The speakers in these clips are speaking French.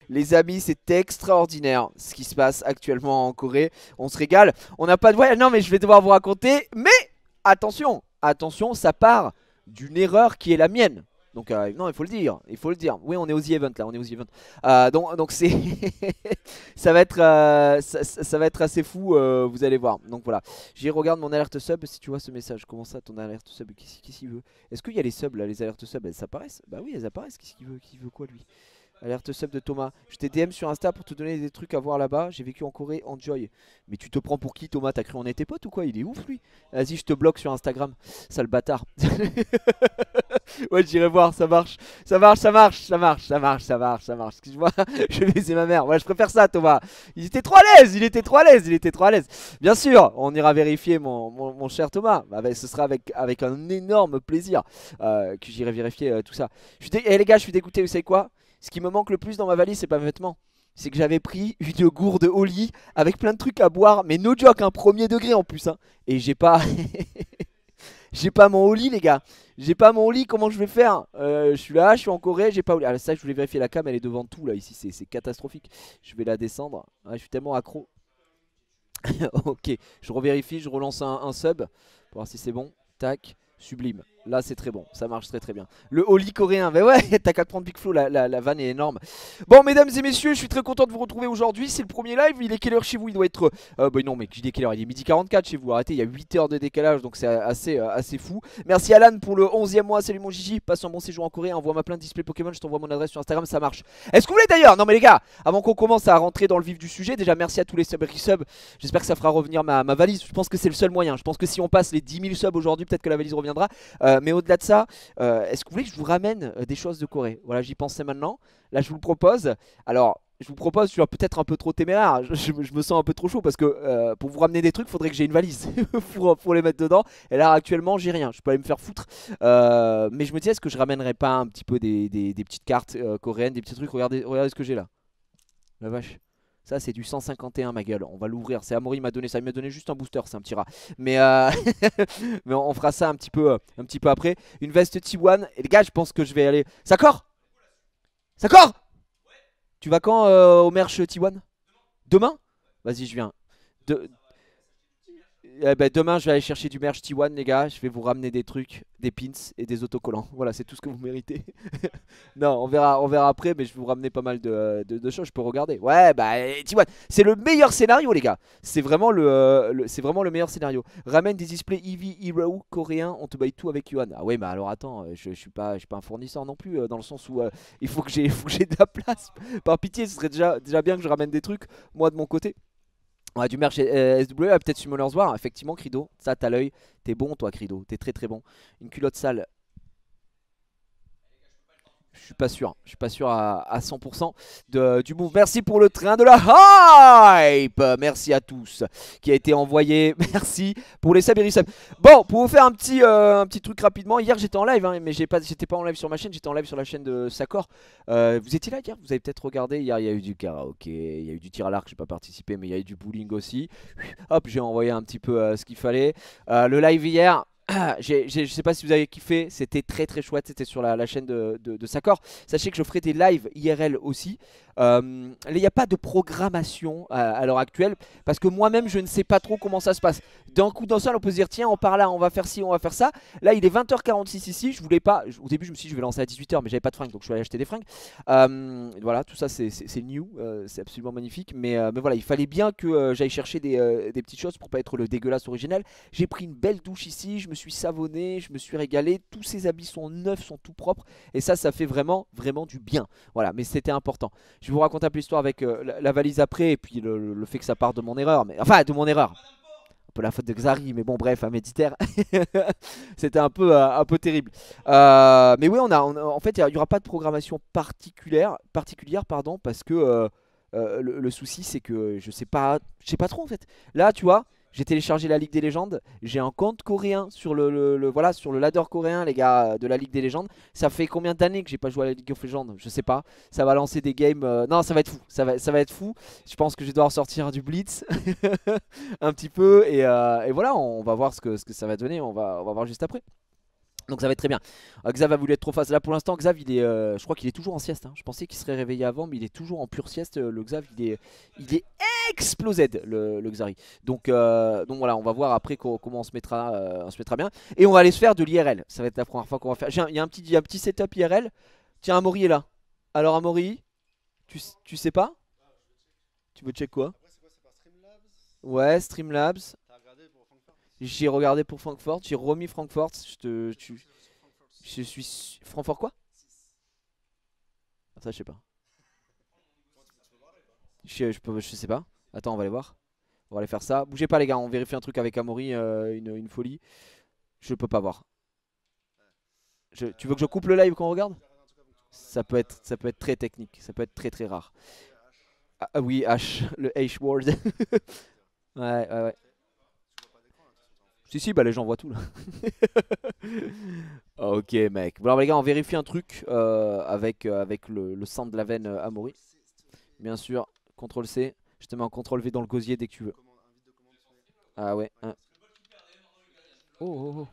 Les amis, c'est extraordinaire ce qui se passe actuellement en Corée. On se régale. On n'a pas de voyage. Non, mais je vais devoir vous raconter. Mais attention, attention, ça part d'une erreur qui est la mienne. Donc non, il faut le dire, il faut le dire. Oui, on est aux event là, on est aux event. Donc c'est, ça va être, ça va être assez fou. Vous allez voir. Donc voilà. J'y regarde mon alerte sub. Si tu vois ce message, comment ça, ton alerte sub? Qu'est-ce qu'il veut? Est-ce qu'il y a les subs là, les alertes sub? Elles apparaissent? Bah oui, elles apparaissent. Qu'est-ce qu'il veut? Qui veut quoi lui? Alerte sub de Thomas. Je t'ai DM sur Insta pour te donner des trucs à voir là-bas. J'ai vécu en Corée, enjoy. Mais tu te prends pour qui, Thomas? T'as cru on était potes ou quoi? Il est ouf lui. Vas-y, je te bloque sur Instagram. Sale bâtard. Ouais, j'irai voir, ça marche. Ça marche, ça marche, ça marche, ça marche, ça marche, ça marche. Excuse-moi, je vais baiser ma mère. Ouais, je préfère ça, Thomas. Il était trop à l'aise, il était trop à l'aise, il était trop à l'aise. Bien sûr, on ira vérifier mon cher Thomas. Ce sera avec un énorme plaisir que j'irai vérifier tout ça. Eh les gars, je suis dégoûté, vous savez quoi? Ce qui me manque le plus dans ma valise, c'est pas mes vêtements. C'est que j'avais pris une gourde au lit avec plein de trucs à boire, mais no joke, un premier degré en plus. Hein. Et j'ai pas. J'ai pas mon holly les gars. J'ai pas mon holly, comment je vais faire? Je suis là, je suis en Corée, j'ai pas holly. Ah ça je voulais vérifier la cam, elle est devant tout là ici, c'est catastrophique. Je vais la descendre. Ah, je suis tellement accro. Ok, je revérifie, je relance un sub pour voir si c'est bon. Tac, sublime. Là c'est très bon, ça marche très très bien. Le holly coréen, mais ouais, t'as qu'à te prendre Big Flo, la vanne est énorme. Bon mesdames et messieurs, je suis très content de vous retrouver aujourd'hui. C'est le premier live, il est quelle heure chez vous? Il doit être... bah non mec, je dis quelle heure? Il est midi 44 chez vous, arrêtez, il y a 8 heures de décalage, donc c'est assez fou. Merci Alan pour le 11e mois, salut mon Gigi. Passe un bon séjour en Corée, envoie ma plainte display Pokémon, je t'envoie mon adresse sur Instagram, ça marche. Est-ce que vous voulez d'ailleurs? Non mais les gars, avant qu'on commence à rentrer dans le vif du sujet, déjà merci à tous les subs et resubs. J'espère que ça fera revenir ma valise, je pense que c'est le seul moyen. Je pense que si on passe les 10 000 subs aujourd'hui, peut-être que la valise reviendra. Mais au-delà de ça, est-ce que vous voulez que je vous ramène des choses de Corée? Voilà, j'y pensais maintenant. Là, je vous le propose. Alors, je vous propose, je suis peut-être un peu trop téméraire. Je me sens un peu trop chaud parce que pour vous ramener des trucs, il faudrait que j'ai une valise pour les mettre dedans. Et là, actuellement, j'ai rien. Je peux aller me faire foutre. Mais je me dis, est-ce que je ramènerais pas un petit peu des petites cartes coréennes, des petits trucs? Regardez ce que j'ai là. La vache. Ça c'est du 151 ma gueule, on va l'ouvrir, c'est Amaury m'a donné ça, il m'a donné juste un booster, c'est un petit rat. Mais, mais on fera ça un petit peu après. Une veste T1, et les gars je pense que je vais aller... Sakor, Sakor, tu vas quand au merch T1? Demain? Vas-y je viens. De... demain je vais aller chercher du merch T1 les gars, je vais vous ramener des trucs, des pins et des autocollants. Voilà c'est tout ce que vous méritez. Non on verra après mais je vais vous ramener pas mal de choses, je peux regarder. Ouais bah T1, c'est le meilleur scénario les gars. C'est vraiment c'est vraiment le meilleur scénario. Ramène des displays EV Hero coréens, on te baille tout avec Yuan. Ah ouais mais alors attends, je suis pas un fournisseur non plus dans le sens où il faut que j'ai de la place. Par pitié ce serait déjà bien que je ramène des trucs moi de mon côté. Ouais, du merch SW, peut-être Summoner's War, effectivement, Crido, ça t'as l'œil. T'es bon, toi, Crido, t'es très très bon. Une culotte sale, je suis pas sûr à 100% du move. Merci pour le train de la hype. Merci à tous qui a été envoyé. Merci pour les subs et resubs. Bon, pour vous faire un petit truc rapidement. Hier j'étais en live, hein, mais j'étais pas en live sur ma chaîne, j'étais en live sur la chaîne de Sakor. Vous étiez là hier? Vous avez peut-être regardé. Hier il y a eu du karaoké, il y a eu du tir à l'arc, j'ai pas participé, mais il y a eu du bowling aussi. Hop, j'ai envoyé un petit peu ce qu'il fallait. Le live hier. Je sais pas si vous avez kiffé, c'était très très chouette, c'était sur la chaîne de Sakor. Sachez que je ferai des lives IRL aussi. Il n'y a pas de programmation à l'heure actuelle parce que moi-même je ne sais pas trop comment ça se passe. D'un coup d'un seul on peut se dire tiens on part là, on va faire ci, on va faire ça. Là il est 20h46 ici, je voulais pas, au début je me suis dit je vais lancer à 18h mais j'avais pas de fringues donc je suis allé acheter des fringues. Voilà tout ça c'est new, c'est absolument magnifique mais voilà il fallait bien que j'aille chercher des petites choses pour pas être le dégueulasse originel. J'ai pris une belle douche ici, je me suis savonné, je me suis régalé, tous ces habits sont neufs, sont tout propres et ça fait vraiment du bien. Voilà mais c'était important. Je vais vous raconter un peu l'histoire avec la valise après et puis le fait que ça part de mon erreur. Mais, enfin, de mon erreur. Un peu la faute de Xari, mais bon, bref, un Méditer. C'était un peu terrible. Mais oui, en fait, il n'y aura pas de programmation particulière pardon, parce que le souci, c'est que je sais pas trop en fait. Là, tu vois. J'ai téléchargé la Ligue des légendes, j'ai un compte coréen sur voilà, sur le ladder coréen les gars de la Ligue des légendes. Ça fait combien d'années que j'ai pas joué à la League of Legends? Je sais pas. Ça va lancer des games non, ça va être fou. Ça va être fou. Je pense que je vais devoir sortir du Blitz un petit peu et voilà, on va voir ce que ça va donner, on va voir juste après. Donc ça va être très bien. Xav a voulu être trop fast. Là pour l'instant Xav il est, je crois qu'il est toujours en sieste, hein. Je pensais qu'il serait réveillé avant mais il est toujours en pure sieste. Le Xav il est explosé le Xari. Donc voilà, on va voir après comment on se mettra bien. Et on va aller se faire de l'IRL. Ça va être la première fois qu'on va faire. Il y a un petit setup IRL. Tiens, Amaury est là. Alors Amaury, tu sais pas? Tu veux check quoi? Ouais, Streamlabs. J'ai regardé pour Francfort, j'ai remis Francfort. Je suis. Francfort quoi? Ah, ça, je sais pas. Je sais pas. Attends, on va aller voir. On va aller faire ça. Bougez pas, les gars, on vérifie un truc avec Amaury, une folie. Je peux pas voir. Tu veux que je coupe le live qu'on regarde? Ça peut être très technique. Ça peut être très très rare. Ah oui, H, le H-word. Ouais, ouais, ouais. Si, bah les gens voient tout là. Ok, mec. Bon, alors les gars, on vérifie un truc avec le sang de la veine Amaury. Bien sûr, CTRL C. Je te mets en CTRL V dans le gosier dès que tu veux. Ah ouais. Hein. Oh, oh, oh.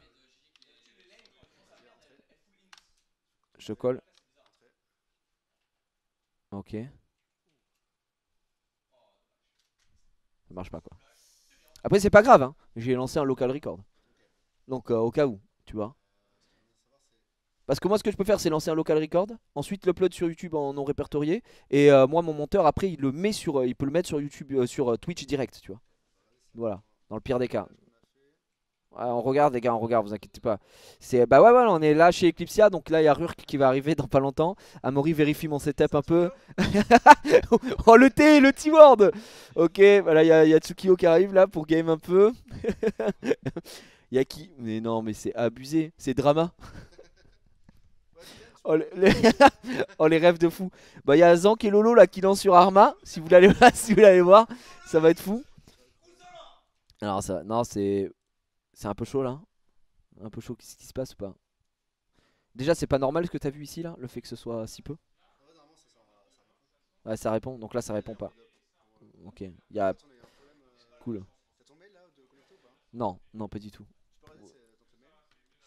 Je colle. Ok. Ça marche pas quoi. Après, c'est pas grave, hein. J'ai lancé un local record. Donc, au cas où, tu vois. Parce que moi, ce que je peux faire, c'est lancer un local record. Ensuite, l'upload sur YouTube en non répertorié. Et moi, mon monteur, après, il peut le mettre sur YouTube, sur Twitch direct, tu vois. Voilà. Dans le pire des cas. Ouais, on regarde les gars, on regarde, vous inquiétez pas. Bah ouais, on est là chez Eclipsia, donc là il y a Rurk qui va arriver dans pas longtemps. Amaury vérifie mon setup un peu. Oh le T, le T-word. Ok, voilà, il y a Tsukio qui arrive là pour game un peu. Il y a qui? Mais non, mais c'est abusé, c'est drama. Oh, oh, les rêves de fou. Bah il y a Zank et Lolo là qui lancent sur Arma. Si vous voulez si vous voulez aller voir, ça va être fou. Alors ça, non c'est un peu chaud là. Un peu chaud, qu'est-ce qui se passe ou pas? Déjà c'est pas normal ce que t'as vu ici là, le fait que ce soit si peu. Ouais, ça répond, donc là ça répond pas. Ok, il y a... Cool. Non, non pas du tout.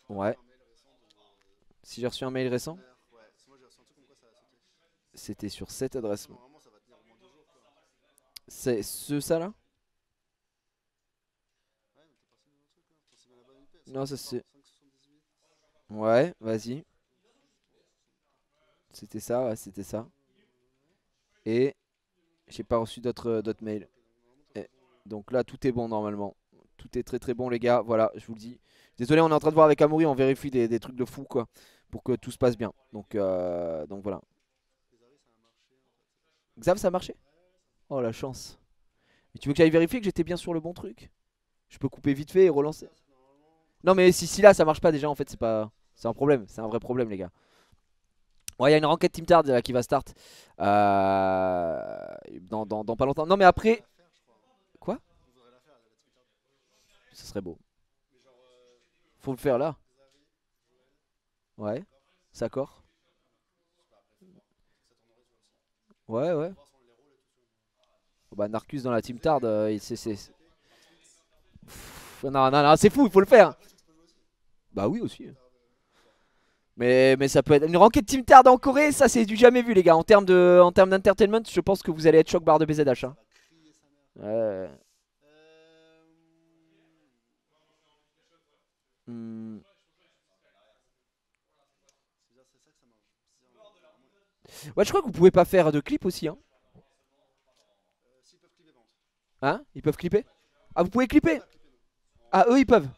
Ouais. Si j'ai reçu un mail récent, c'était sur cette adresse. C'est ça là? Non, ça c'est... Ouais, vas-y. C'était ça, ouais, c'était ça. Et j'ai pas reçu d'autres mails. Et donc là, tout est bon normalement. Tout est très très bon, les gars. Voilà, je vous le dis. Désolé, on est en train de voir avec Amaury, on vérifie des trucs de fou quoi. Pour que tout se passe bien. Donc voilà. Xav, ça a marché? Oh la chance. Mais tu veux que j'aille vérifier que j'étais bien sur le bon truc? Je peux couper vite fait et relancer. Non, mais si là ça marche pas déjà, en fait, c'est pas. C'est un problème, c'est un vrai problème, les gars. Ouais, il y a une ranked Team Tard là, qui va start dans pas longtemps. Non, mais après. Quoi? Ce serait beau. Faut le faire là. Ouais. D'accord. Ouais, ouais. Bah, Narcus dans la Team Tard, non, non, non, c'est fou, il faut le faire. Bah, oui, aussi. Mais ça peut être. Une ranked Team Tard en Corée, ça c'est du jamais vu, les gars. En termes d'entertainment, je pense que vous allez être choc barre de BZH. Hein. Ouais. Hmm. Ouais, je crois que vous pouvez pas faire de clip aussi. Hein, hein, ils peuvent clipper. Ah, vous pouvez clipper. Ah, eux ils peuvent.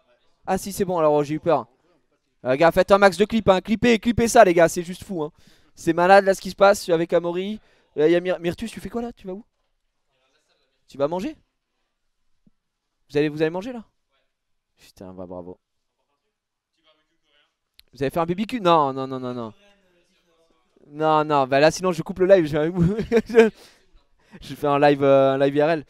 Ah, si, c'est bon, alors j'ai eu peur. Gars, faites un max de clips. Hein. Clippez ça, les gars, c'est juste fou. Hein. C'est malade là ce qui se passe avec Amaury. Il y a Myrtus, tu fais quoi là? Tu vas où? Tu vas manger? Vous allez manger là? Putain, bah bravo. Vous allez faire un BBQ? Non, non, non, non, non. Non, non, bah là sinon je coupe le live. Je fais un live IRL.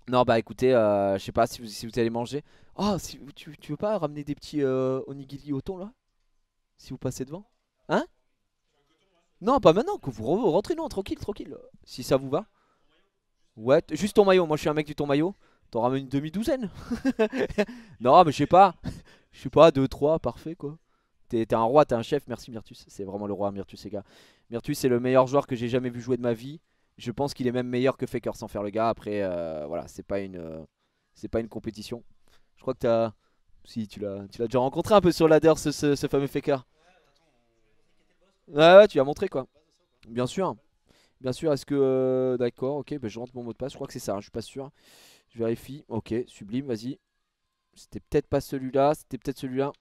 Non, bah écoutez, je sais pas si vous allez manger. Oh, si, tu veux pas ramener des petits onigiri au thon là? Si vous passez devant? Hein? Non, pas maintenant, que vous rentrez, non, tranquille, tranquille. Si ça vous va. Ouais, juste ton maillot, moi je suis un mec du ton maillot. T'en ramènes une demi-douzaine. Non, mais je sais pas. Je sais pas, 2-3, parfait quoi. T'es un roi, t'es un chef, merci Myrtus. C'est vraiment le roi Myrtus, les gars. Myrtus c'est le meilleur joueur que j'ai jamais vu jouer de ma vie. Je pense qu'il est même meilleur que Faker sans faire le gars. Après, voilà, c'est pas une compétition. Je crois que t'as... Si, tu l'as déjà rencontré un peu sur ladder, ce fameux Faker. Ouais, ouais, tu l'as montré quoi. Bien sûr. Bien sûr, est-ce que... d'accord, ok, bah, je rentre mon mot de passe. Je crois que c'est ça, hein, je suis pas sûr. Je vérifie. Ok, sublime, vas-y. C'était peut-être pas celui-là, c'était peut-être celui-là.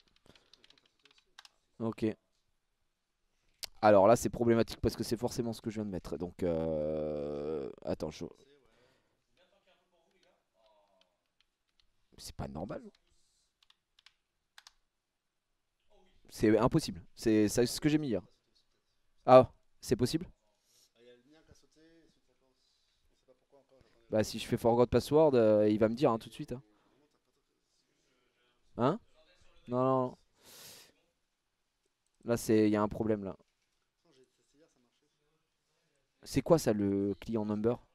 Ok. Alors là, c'est problématique parce que c'est forcément ce que je viens de mettre. Donc, attends, c'est pas normal. C'est impossible. C'est ce que j'ai mis hier. Ah, c'est possible? Bah, si je fais forgot password, il va me dire hein, tout de suite. Hein, hein. Non, non, non. Là, il y a un problème là. C'est quoi ça, le client number?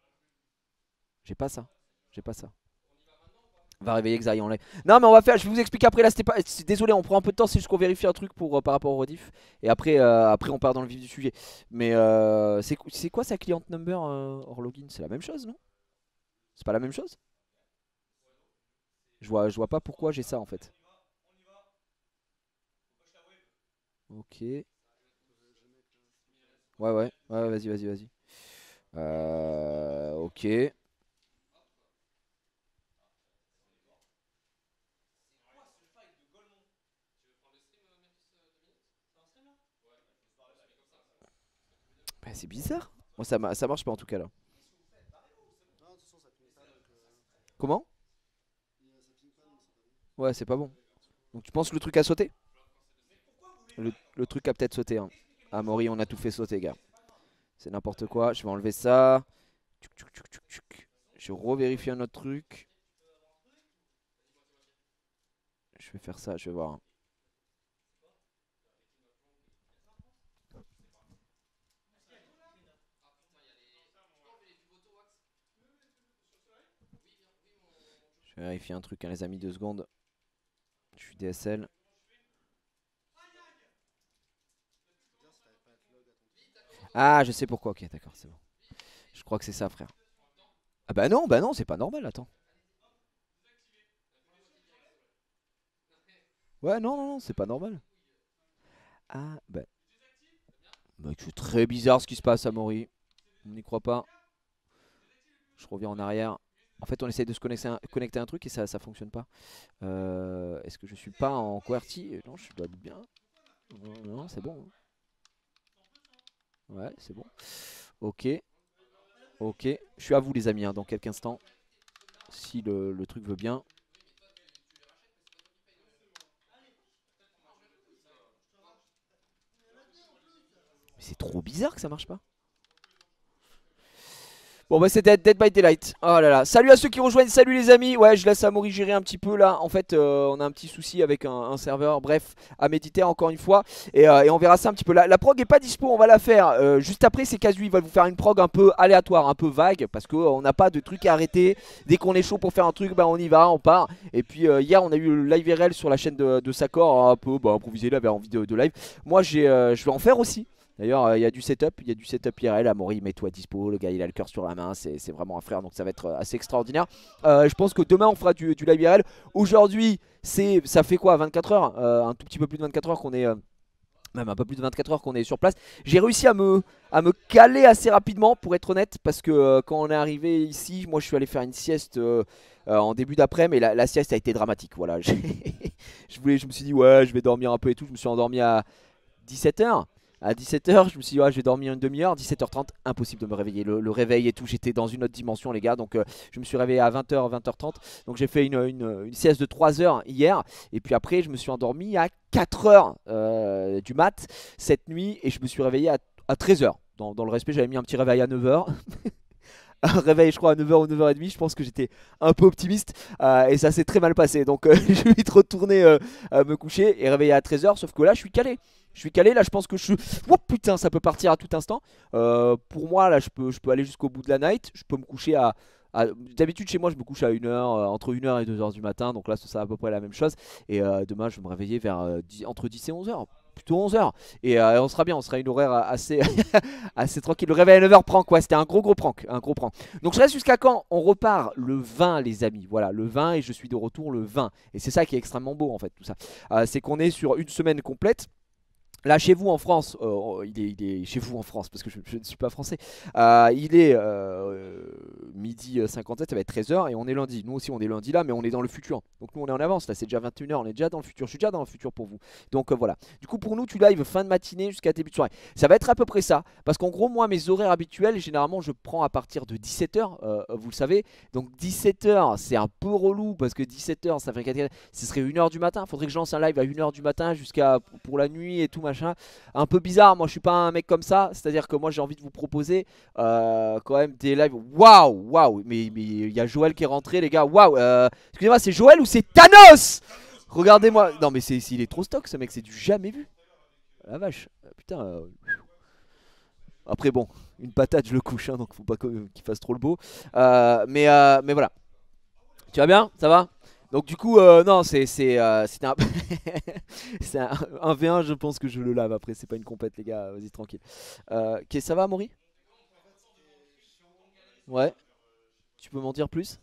J'ai pas ça. J'ai pas ça. Va réveiller Xari en live. Non mais on va faire, je vais vous expliquer après là, c'était pas. Désolé, on prend un peu de temps, c'est juste qu'on vérifie un truc pour par rapport au rediff. Et après, après on part dans le vif du sujet. Mais c'est quoi sa client number hors login? C'est la même chose, non? C'est pas la même chose? Je vois pas pourquoi j'ai ça en fait. Ok. Ouais, vas-y, vas-y, vas-y. Ok. Bah, c'est bizarre. Moi ça marche pas en tout cas là. Comment? Ouais, c'est pas bon. Donc tu penses que le truc a sauté? Le truc a peut-être sauté. Hein. Ah Mori, on a tout fait sauter, gars. C'est n'importe quoi. Je vais enlever ça. Tchouk, tchouk, tchouk, tchouk, tchouk. Je revérifie un autre truc. Je vais faire ça, je vais voir. Hein. Je vais vérifier un truc, hein, les amis, 2 secondes. Je suis DSL. Ah, je sais pourquoi. Ok, d'accord, c'est bon. Je crois que c'est ça, frère. Ah bah non, c'est pas normal, attends. Ouais, non, non, non, c'est pas normal. Ah, bah c'est très bizarre ce qui se passe à Mori. On n'y croit pas. Je reviens en arrière. En fait, on essaye de se connecter à un truc et ça fonctionne pas. Est-ce que je suis pas en QWERTY? Non, je dois être bien. Non, non, c'est bon. Ouais, c'est bon. Ok, ok. Je suis à vous, les amis, hein, dans quelques instants. Si le truc veut bien. Mais c'est trop bizarre que ça marche pas. Bon bah c'est Dead by Daylight. Oh là là. Salut à ceux qui rejoignent, salut les amis. Ouais, je laisse Amaury gérer un petit peu là. En fait on a un petit souci avec un serveur. Bref, à méditer encore une fois. Et on verra ça un petit peu. La prog est pas dispo, on va la faire. Juste après c'est Casu, il va vous faire une prog un peu aléatoire, un peu vague. Parce qu'on n'a pas de truc à arrêter. Dès qu'on est chaud pour faire un truc, bah on y va, on part. Et puis hier on a eu le live RL sur la chaîne de Sakor. Un peu improvisé, il avait envie de live. Moi je vais en faire aussi. D'ailleurs, il y a du setup IRL. Amaury, mets-toi dispo. Le gars, il a le cœur sur la main. C'est vraiment un frère, donc ça va être assez extraordinaire. Je pense que demain, on fera du live IRL. Aujourd'hui, ça fait quoi, 24 heures un tout petit peu plus de 24 heures qu'on est. Même un peu plus de 24 heures qu'on est sur place. J'ai réussi à me caler assez rapidement, pour être honnête, parce que quand on est arrivé ici, moi je suis allé faire une sieste en début d'après, mais la sieste a été dramatique. Voilà, je me suis dit, ouais, je vais dormir un peu et tout. Je me suis endormi à 17 heures. À 17 heures, je me suis dit, ouais, je vais dormir une demi-heure. 17h30, impossible de me réveiller. Le réveil et tout, j'étais dans une autre dimension, les gars. Donc, je me suis réveillé à 20h, 20h30. Donc, j'ai fait une sieste de 3 heures hier. Et puis après, je me suis endormi à 4h du mat cette nuit. Et je me suis réveillé à 13h. Dans le respect, j'avais mis un petit réveil à 9h. Un réveil je crois à 9h ou 9h30. Je pense que j'étais un peu optimiste et ça s'est très mal passé. Donc je vais vite retourner me coucher et réveiller à 13h. Sauf que là je suis calé. Je suis calé là, je pense que je suis... Oh putain, ça peut partir à tout instant. Pour moi là je peux aller jusqu'au bout de la night. Je peux me coucher à D'habitude chez moi je me couche à 1h, entre 1h et 2h du matin, donc là ce sera à peu près la même chose. Et demain je vais me réveiller vers entre 10 et 11h. Plutôt 11h. Et on sera bien, on sera une horaire assez, assez tranquille. Le réveil à 9h prank, ouais, c'était un gros prank, un gros prank. Donc je reste jusqu'à quand? On repart le 20 les amis, voilà, le 20 et je suis de retour le 20. Et c'est ça qui est extrêmement beau en fait tout ça. C'est qu'on est sur une semaine complète. Là chez vous en France, il est chez vous en France parce que je ne suis pas français. Il est midi 57, ça va être 13h et on est lundi. Nous aussi on est lundi là mais on est dans le futur. Donc nous on est en avance, là c'est déjà 21h, on est déjà dans le futur. Je suis déjà dans le futur pour vous. Donc voilà. Du coup pour nous tu live fin de matinée jusqu'à début de soirée. Ça va être à peu près ça. Parce qu'en gros moi mes horaires habituels généralement je prends à partir de 17h, vous le savez. Donc 17h c'est un peu relou parce que 17h ça fait ce serait 1h du matin. Faudrait que je lance un live à 1h du matin jusqu'à pour la nuit et tout machin. Un peu bizarre, moi je suis pas un mec comme ça. C'est à dire que moi j'ai envie de vous proposer quand même des lives. Waouh, mais il y a Joël qui est rentré les gars. Waouh, excusez-moi, c'est Joël ou c'est Thanos? Regardez-moi. Non mais il est trop stock ce mec, c'est du jamais vu. La vache, putain. Après bon, une patate je le couche hein, donc faut pas qu'il fasse trop le beau. Mais voilà. Tu vas bien? Ça va? Donc du coup, non, c'était un... c'est un V1, je pense que je le lave après, c'est pas une compète les gars, vas-y tranquille. Ok, ça va Maury? Ouais, tu peux m'en dire plus?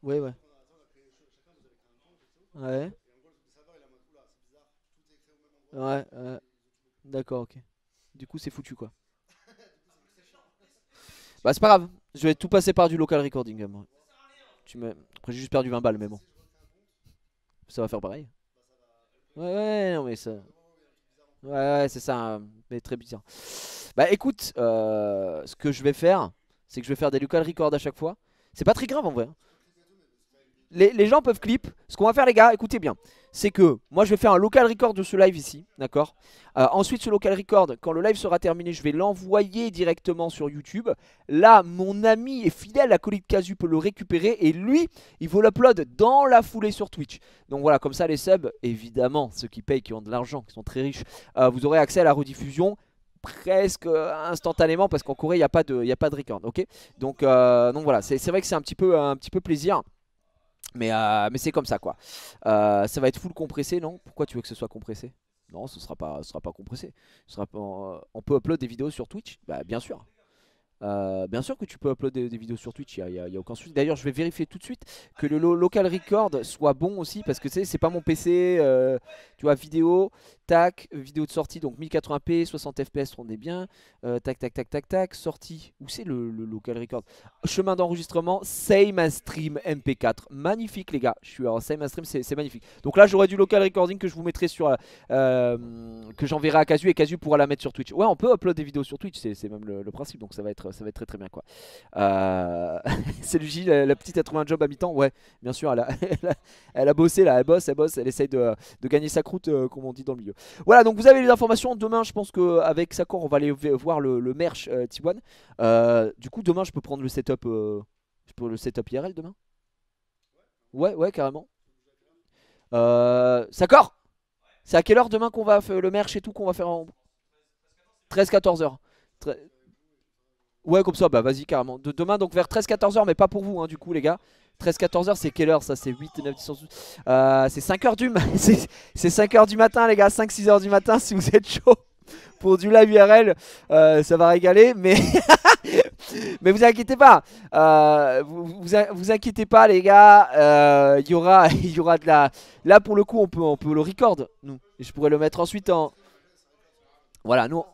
Ouais, ouais. Ouais, ouais. D'accord, ok. Du coup, c'est foutu quoi. Bah, c'est pas grave, je vais tout passer par du local recording. Moi. Après, j'ai juste perdu 20 balles, mais bon, ça va faire pareil. Ouais, non, mais ça. Ouais, c'est ça, mais très bizarre. Bah, écoute, ce que je vais faire, c'est que je vais faire des local records à chaque fois. C'est pas très grave en vrai, hein. Les gens peuvent clip. Ce qu'on va faire les gars, écoutez bien. C'est que moi je vais faire un local record de ce live ici. D'accord. Ensuite ce local record, quand le live sera terminé, je vais l'envoyer directement sur YouTube. Là mon ami et fidèle acolyte Casu peut le récupérer. Et lui il faut l'upload dans la foulée sur Twitch. Donc voilà, comme ça les subs, évidemment ceux qui payent, qui ont de l'argent, qui sont très riches, vous aurez accès à la rediffusion presque instantanément. Parce qu'en Corée il n'y a, y a pas de record. Ok. Donc voilà, c'est vrai que c'est un petit peu plaisir. Mais c'est comme ça quoi. Ça va être full compressé, non? Pourquoi tu veux que ce soit compressé? Non, ce sera pas compressé. On peut upload des vidéos sur Twitch? Bah bien sûr. Bien sûr que tu peux uploader des vidéos sur Twitch, y a aucun souci. D'ailleurs, je vais vérifier tout de suite que le local record soit bon aussi. Parce que tu sais, c'est pas mon PC. Tu vois, vidéo, tac, vidéo de sortie, donc 1080p, 60 fps, on est bien. Tac, sortie. Où c'est le local record? Chemin d'enregistrement, same as stream MP4. Magnifique, les gars. Je suis en same as stream, c'est magnifique. Donc là, j'aurai du local recording que je vous mettrai sur. Que j'enverrai à Casu et Casu pourra la mettre sur Twitch. Ouais, on peut upload des vidéos sur Twitch, c'est même le principe, donc ça va être très très bien quoi. C'est Luigi, la petite a trouvé un job à mi-temps, ouais, bien sûr, elle a bossé là, elle bosse, elle essaye de gagner sa croûte, comme on dit dans le milieu. Voilà, donc vous avez les informations. Demain, je pense qu'avec Sakor, on va aller voir le merch T1. Du coup, demain, je peux prendre le setup, le setup IRL demain. Ouais, carrément. Sakor! C'est à quelle heure demain qu'on va faire le merch et tout qu'on va faire en 13-14h? Ouais, comme ça, bah vas-y carrément. Demain donc vers 13-14h, mais pas pour vous hein, du coup les gars. 13-14h c'est quelle heure ça? C'est 8, 9, 10, 11, c'est 5h du matin. C'est 5h du matin les gars, 5-6h du matin si vous êtes chaud pour du live URL, ça va régaler, mais mais vous inquiétez pas, vous inquiétez pas les gars, il y aura de la... Là pour le coup on peut le record, nous. Et je pourrais le mettre ensuite en... Voilà, nous...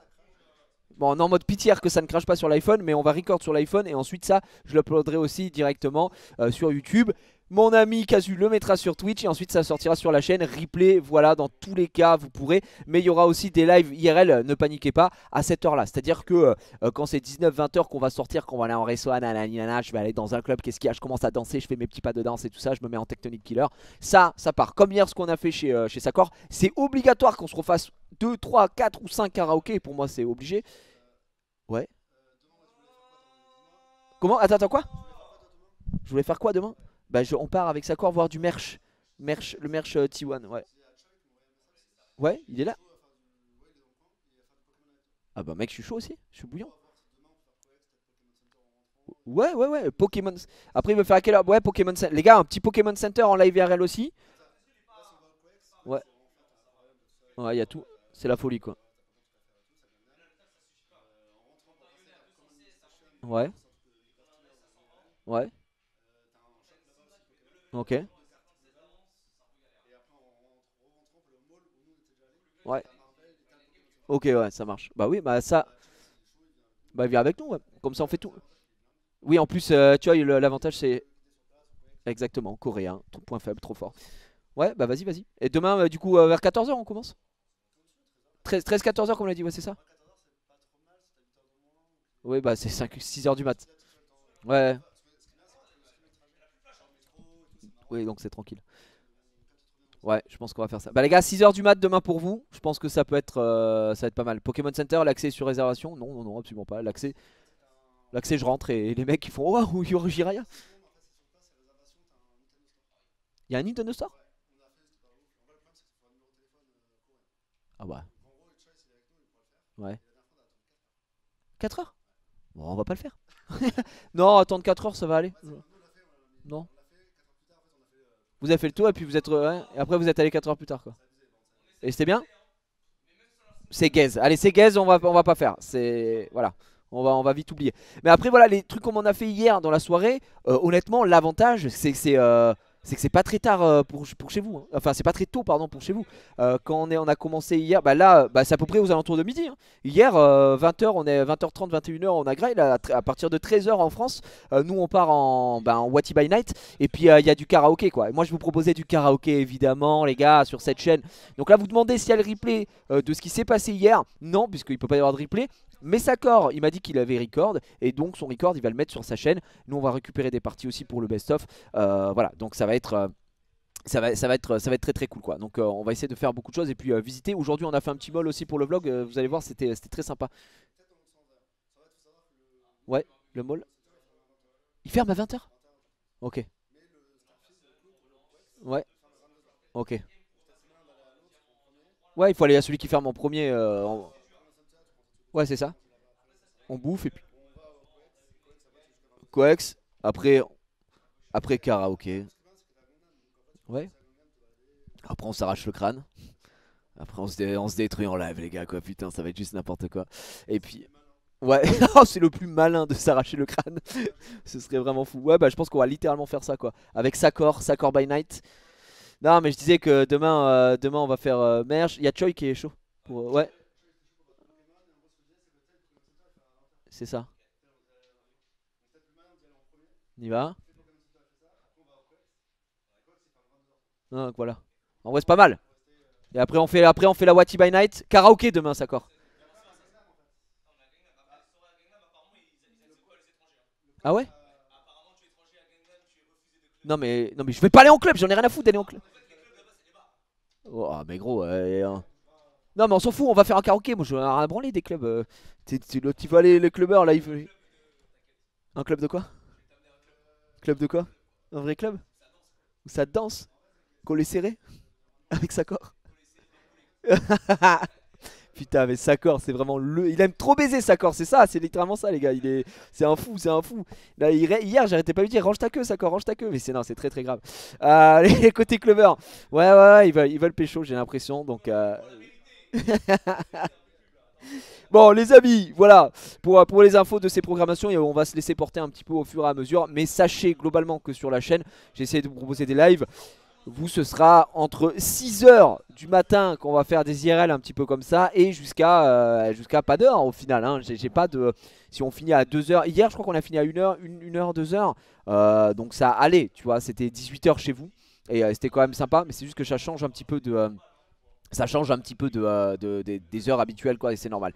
Bon, on est en mode pitié que ça ne crache pas sur l'iPhone, mais on va record sur l'iPhone et ensuite ça, je l'uploaderai aussi directement sur YouTube. Mon ami Casu le mettra sur Twitch et ensuite ça sortira sur la chaîne. Replay, voilà, dans tous les cas vous pourrez. Mais il y aura aussi des lives IRL, ne paniquez pas, à cette heure là. C'est-à-dire que quand c'est 19-20 heures qu'on va sortir, qu'on va aller en resto, nanana, je vais aller dans un club, qu'est-ce qu'il y a? Je commence à danser, je fais mes petits pas de danse et tout ça, je me mets en Tectonic Killer. Ça part. Comme hier ce qu'on a fait chez Sakor, c'est obligatoire qu'on se refasse 2, 3, 4 ou 5 karaokés. Pour moi c'est obligé. Ouais. Comment? Attends, quoi? Je voulais faire quoi demain? Bah on part avec Sakor voir du merch. Le merch T1, ouais. Ouais, il est là. Ah bah mec, je suis chaud aussi, je suis bouillant. Ouais, ouais, ouais, Pokémon. Après, il veut faire à quelle heure? Ouais, Pokémon Center. Les gars, un petit Pokémon Center en live IRL aussi. Ouais, ouais, il y a tout. C'est la folie quoi. Ouais, ouais, ok. Ouais, ok, ouais, ça marche. Bah oui, bah ça. Bah viens avec nous, ouais. Comme ça on fait tout. Oui, en plus, tu vois, l'avantage c'est. Exactement, coréen. Ton point faible, trop fort. Ouais, bah vas-y, vas-y. Et demain, du coup, vers 14 h on commence? 13-14 h comme on l'a dit, ouais, c'est ça? Oui, bah c'est 6 h du mat. Ouais, oui, donc c'est tranquille. Ouais, je pense qu'on va faire ça. Bah les gars, 6 h du mat demain pour vous. Je pense que ça va être pas mal. Pokémon Center, l'accès est sur réservation? Non, non, non, absolument pas. L'accès, je rentre et les mecs ils font oh, où Jiraya. Il y a un Nintendo Store? Ah bah, ouais. 4 heures? Bon, on va pas le faire. Non, attendre 4 heures, ça va aller. Non. Vous avez fait le tour et puis vous êtes. Ouais, et après vous êtes allé 4 heures plus tard quoi. Et c'était bien? C'est gaze. Allez, c'est gaze, on va pas faire. C'est. Voilà. On va vite oublier. Mais après, voilà, les trucs qu'on m'en a fait hier dans la soirée, honnêtement, l'avantage, c'est que c'est pas très tard pour chez vous. Hein. Enfin, c'est pas très tôt, pardon, pour chez vous. Quand on a commencé hier, bah là, bah, c'est à peu près aux alentours de midi. Hein. Hier, 20 h, on est 20 h 30, 21 h, on a graille. Là, à partir de 13 h en France, nous, on part en Wati by Night. Et puis, il y a du karaoké, quoi. Et moi, je vous proposais du karaoké, évidemment, les gars, sur cette chaîne. Donc là, vous demandez s'il y a le replay de ce qui s'est passé hier. Non, puisqu'il peut pas y avoir de replay. Mais Sakor, il m'a dit qu'il avait record et donc son record il va le mettre sur sa chaîne. Nous on va récupérer des parties aussi pour le best of. Voilà, donc ça va être ça va être très très cool quoi. Donc on va essayer de faire beaucoup de choses et puis visiter. Aujourd'hui on a fait un petit mall aussi pour le vlog. Vous allez voir c'était très sympa. Ouais, le mall. Il ferme à 20 h. Ok. Ouais. Ok. Ouais, il faut aller à celui qui ferme en premier. Ouais, c'est ça. On bouffe et puis Coex. Après karaoké. Ouais. Après on s'arrache le crâne. Après on se détruit en live les gars quoi. Putain ça va être juste n'importe quoi. Et puis ouais. Oh, c'est le plus malin de s'arracher le crâne. Ce serait vraiment fou. Ouais bah je pense qu'on va littéralement faire ça quoi. Avec Sakor by Night. Non mais je disais que demain on va faire merge. Il y a Choi qui est chaud. Ouais c'est ça. On y va. Donc voilà. En vrai c'est pas mal. Et après on fait la Wati by Night. Karaoké demain Sakor. Ah ouais? Non mais je vais pas aller en club, j'en ai rien à foutre d'aller en club. Oh ah, mais gros non mais on s'en fout, on va faire un karaoké, moi je ai rien à branler des clubs. Tu vas aller les clubbers là, un club de quoi? Club de quoi? Un vrai club? Où ça danse? Collé serré? Avec sa corps? Putain mais Sakor c'est vraiment le. Il aime trop baiser Sakor, c'est ça, c'est littéralement ça les gars. C'est un fou, c'est un fou. Là, hier j'arrêtais pas de lui dire range ta queue Sakor, range ta queue. Mais c'est non, c'est très très grave. Les côtés Clover. Ouais ouais ouais, ils veulent pécho j'ai l'impression. Donc bon les amis, voilà pour les infos de ces programmations et on va se laisser porter un petit peu au fur et à mesure. Mais sachez globalement que sur la chaîne, j'essaie de vous proposer des lives. Vous ce sera entre 6 h du matin qu'on va faire des IRL un petit peu comme ça et jusqu'à pas d'heure au final hein. J'ai pas de. Si on finit à 2 h. Hier je crois qu'on a fini à 1 h, 1 h, 2 h. Donc ça allait tu vois. C'était 18 h chez vous. Et c'était quand même sympa. Mais c'est juste que ça change un petit peu de. Ça change un petit peu des heures habituelles quoi et c'est normal.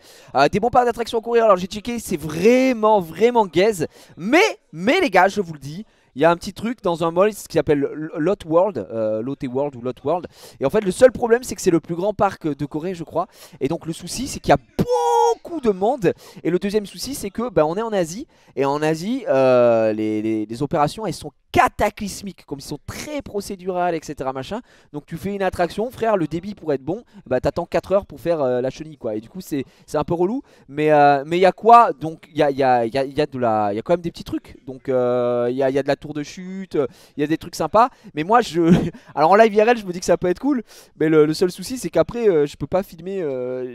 Des bons parcs d'attractions à courir, alors j'ai checké, c'est vraiment vraiment gaze. Mais les gars, je vous le dis, il y a un petit truc dans un mall qui s'appelle Lot World, Lotte World ou Lot World. Et en fait le seul problème c'est que c'est le plus grand parc de Corée je crois. Et donc le souci c'est qu'il y a beaucoup de monde. Et le deuxième souci c'est que bah, on est en Asie. Et en Asie les opérations elles sont cataclysmiques, comme ils sont très procédurales, etc. Machin. Donc tu fais une attraction, frère, le débit pour être bon, bah t'attends 4 heures pour faire la chenille, quoi. Et du coup, c'est un peu relou. Mais il y a quoi? Donc il y a quand même des petits trucs. Donc il y a de la tour de chute, il y a des trucs sympas. Mais moi, alors en live IRL, je me dis que ça peut être cool. Mais le seul souci, c'est qu'après, je peux pas filmer.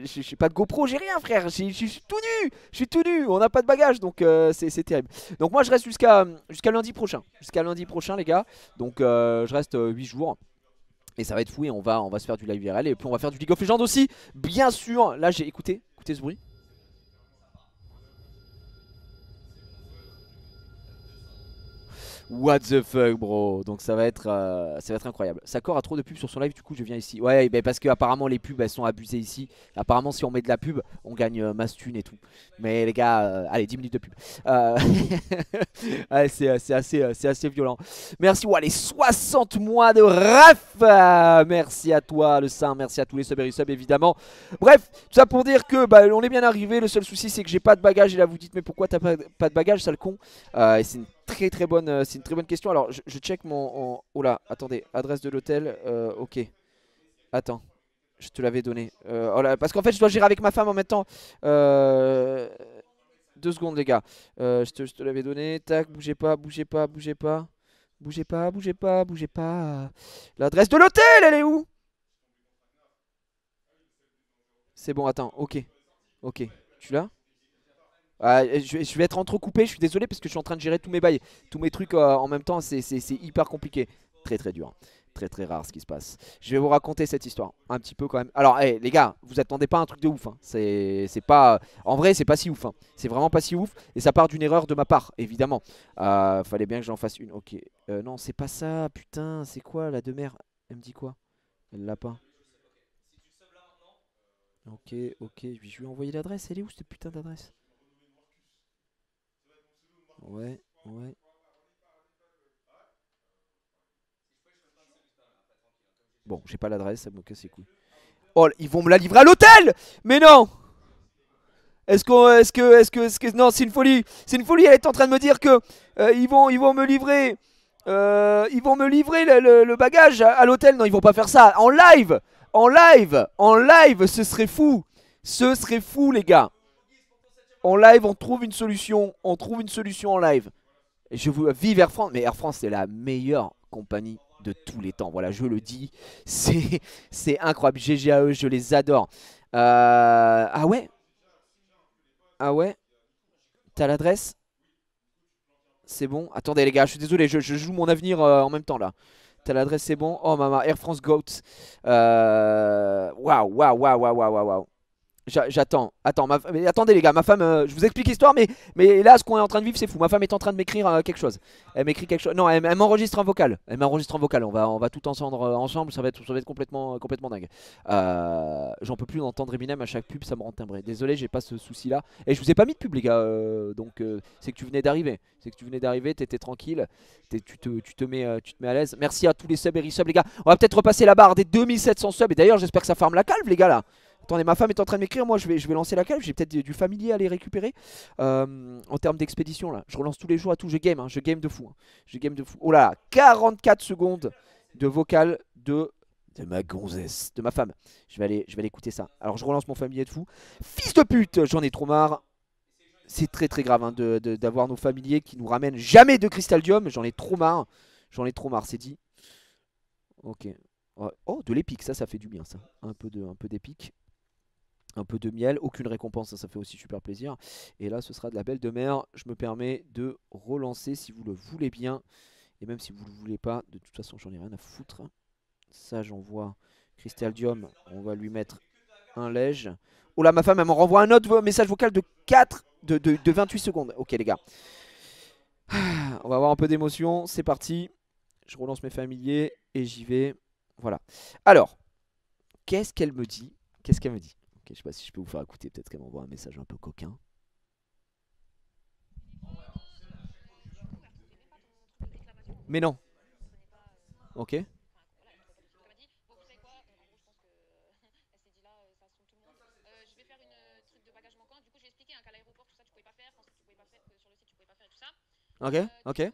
J'ai pas de GoPro, j'ai rien, frère. Je suis tout nu. Je suis tout nu. On n'a pas de bagages, donc c'est terrible. Donc moi, je reste jusqu'à lundi prochain. Jusqu'à lundi prochain, les gars. Donc je reste 8 jours. Et ça va être fou. Et on va se faire du live IRL. Et puis on va faire du League of Legends aussi. Bien sûr. Là, j'ai écouté ce bruit. What the fuck, bro. Donc ça va être incroyable. Sakor a trop de pubs sur son live, du coup je viens ici. Ouais, bah parce que apparemment les pubs elles sont abusées ici. Apparemment si on met de la pub, on gagne masse thune et tout. Mais les gars, allez 10 minutes de pub. Euh, ouais, c'est assez violent. Merci, ouais, les 60 mois de ref. Merci à toi le Saint, merci à tous les subs et resubs évidemment. Bref, tout ça pour dire que bah, on est bien arrivé. Le seul souci c'est que j'ai pas de bagage. Et là vous dites mais pourquoi t'as pas de bagage, sale con. Et c'est une très bonne, c'est une très bonne question. Alors je check oh là, attendez, adresse de l'hôtel. Ok, attends, je te l'avais donné. Oh là, parce qu'en fait je dois gérer avec ma femme en même temps. 2 secondes les gars. Je te l'avais donné. Tac, bougez pas, bougez pas, bougez pas. Bougez pas, bougez pas, bougez pas. L'adresse de l'hôtel, elle est où? C'est bon, attends, ok. Ok, tu l'as? Je vais être entrecoupé, je suis désolé parce que je suis en train de gérer tous mes bails, tous mes trucs en même temps, c'est hyper compliqué. Très dur, très rare ce qui se passe. Je vais vous raconter cette histoire, un petit peu quand même. Alors les gars, vous attendez pas un truc de ouf, hein. C'est pas... En vrai c'est pas si ouf, hein. C'est vraiment pas si ouf. Et ça part d'une erreur de ma part, évidemment. Fallait bien que j'en fasse une, ok. Non c'est pas ça, putain, c'est quoi la demeure? Elle me dit quoi? Elle l'a pas. Ok, ok, je lui ai envoyé l'adresse, elle est où cette putain d'adresse? Ouais, ouais. Bon, j'ai pas l'adresse, ça me casse les couilles. Oh, ils vont me la livrer à l'hôtel. Mais non. Non, c'est une folie. C'est une folie, elle est en train de me dire que ils vont me livrer. Ils vont me livrer le bagage à l'hôtel. Non, ils vont pas faire ça. En live. En live. En live, ce serait fou. Ce serait fou, les gars. En live, on trouve une solution. On trouve une solution en live. Je vous vive Air France, mais Air France c'est la meilleure compagnie de tous les temps. Voilà, je le dis, c'est incroyable. GG à eux, je les adore. Ah ouais, ah ouais, t'as l'adresse? C'est bon. Attendez les gars, je suis désolé, je joue mon avenir en même temps là. T'as l'adresse, c'est bon. Oh maman, Air France Goat. Waouh, waouh, waouh, waouh, waouh, waouh. J'attends. Mais attendez les gars, ma femme, je vous explique l'histoire, mais là ce qu'on est en train de vivre c'est fou. Ma femme est en train de m'écrire quelque chose. Elle m'écrit quelque chose. Non, elle m'enregistre en vocal. Elle m'enregistre en vocal. On va tout entendre ensemble. Ça va être complètement dingue. J'en peux plus d'entendre Eminem à chaque pub, ça me rend timbré. Désolé, j'ai pas ce souci là. Et je vous ai pas mis de pub les gars. Donc c'est que tu venais d'arriver. T'étais tranquille. Tu te mets à l'aise. Merci à tous les subs et resubs les gars. On va peut-être repasser la barre des 2700 subs. Et d'ailleurs j'espère que ça farme la calve les gars là. Attendez, ma femme est en train de m'écrire, moi je vais lancer la calve, j'ai peut-être du familier à aller récupérer. En termes d'expédition là, je relance tous les jours à tout, je game, hein, je game de fou. Hein. Je game de fou. Oh là, 44 secondes de vocal de ma gonzesse, de ma femme. Je vais aller écouter ça. Alors je relance mon familier de fou. Fils de pute, j'en ai trop marre. C'est très grave hein, d'avoir nos familiers qui nous ramènent jamais de Cristaldium, j'en ai trop marre. C'est dit. Ok. Ouais. Oh, de l'épique, ça fait du bien ça. Un peu d'épique. Un peu de miel, aucune récompense, ça fait aussi super plaisir. Et là ce sera de la belle de mer. Je me permets de relancer si vous le voulez bien. Et même si vous le voulez pas, de toute façon j'en ai rien à foutre. Ça j'envoie Cristaldium, on va lui mettre un lège. Oh là ma femme elle m'en renvoie un autre message vocal de 4 de 28 secondes. Ok les gars. On va avoir un peu d'émotion, c'est parti. Je relance mes familiers et j'y vais. Voilà. Alors, qu'est-ce qu'elle me dit? Ok, je sais pas si je peux vous faire écouter, peut-être qu'elle m'envoie un message un peu coquin. Mais non. Ok. Ok, ok.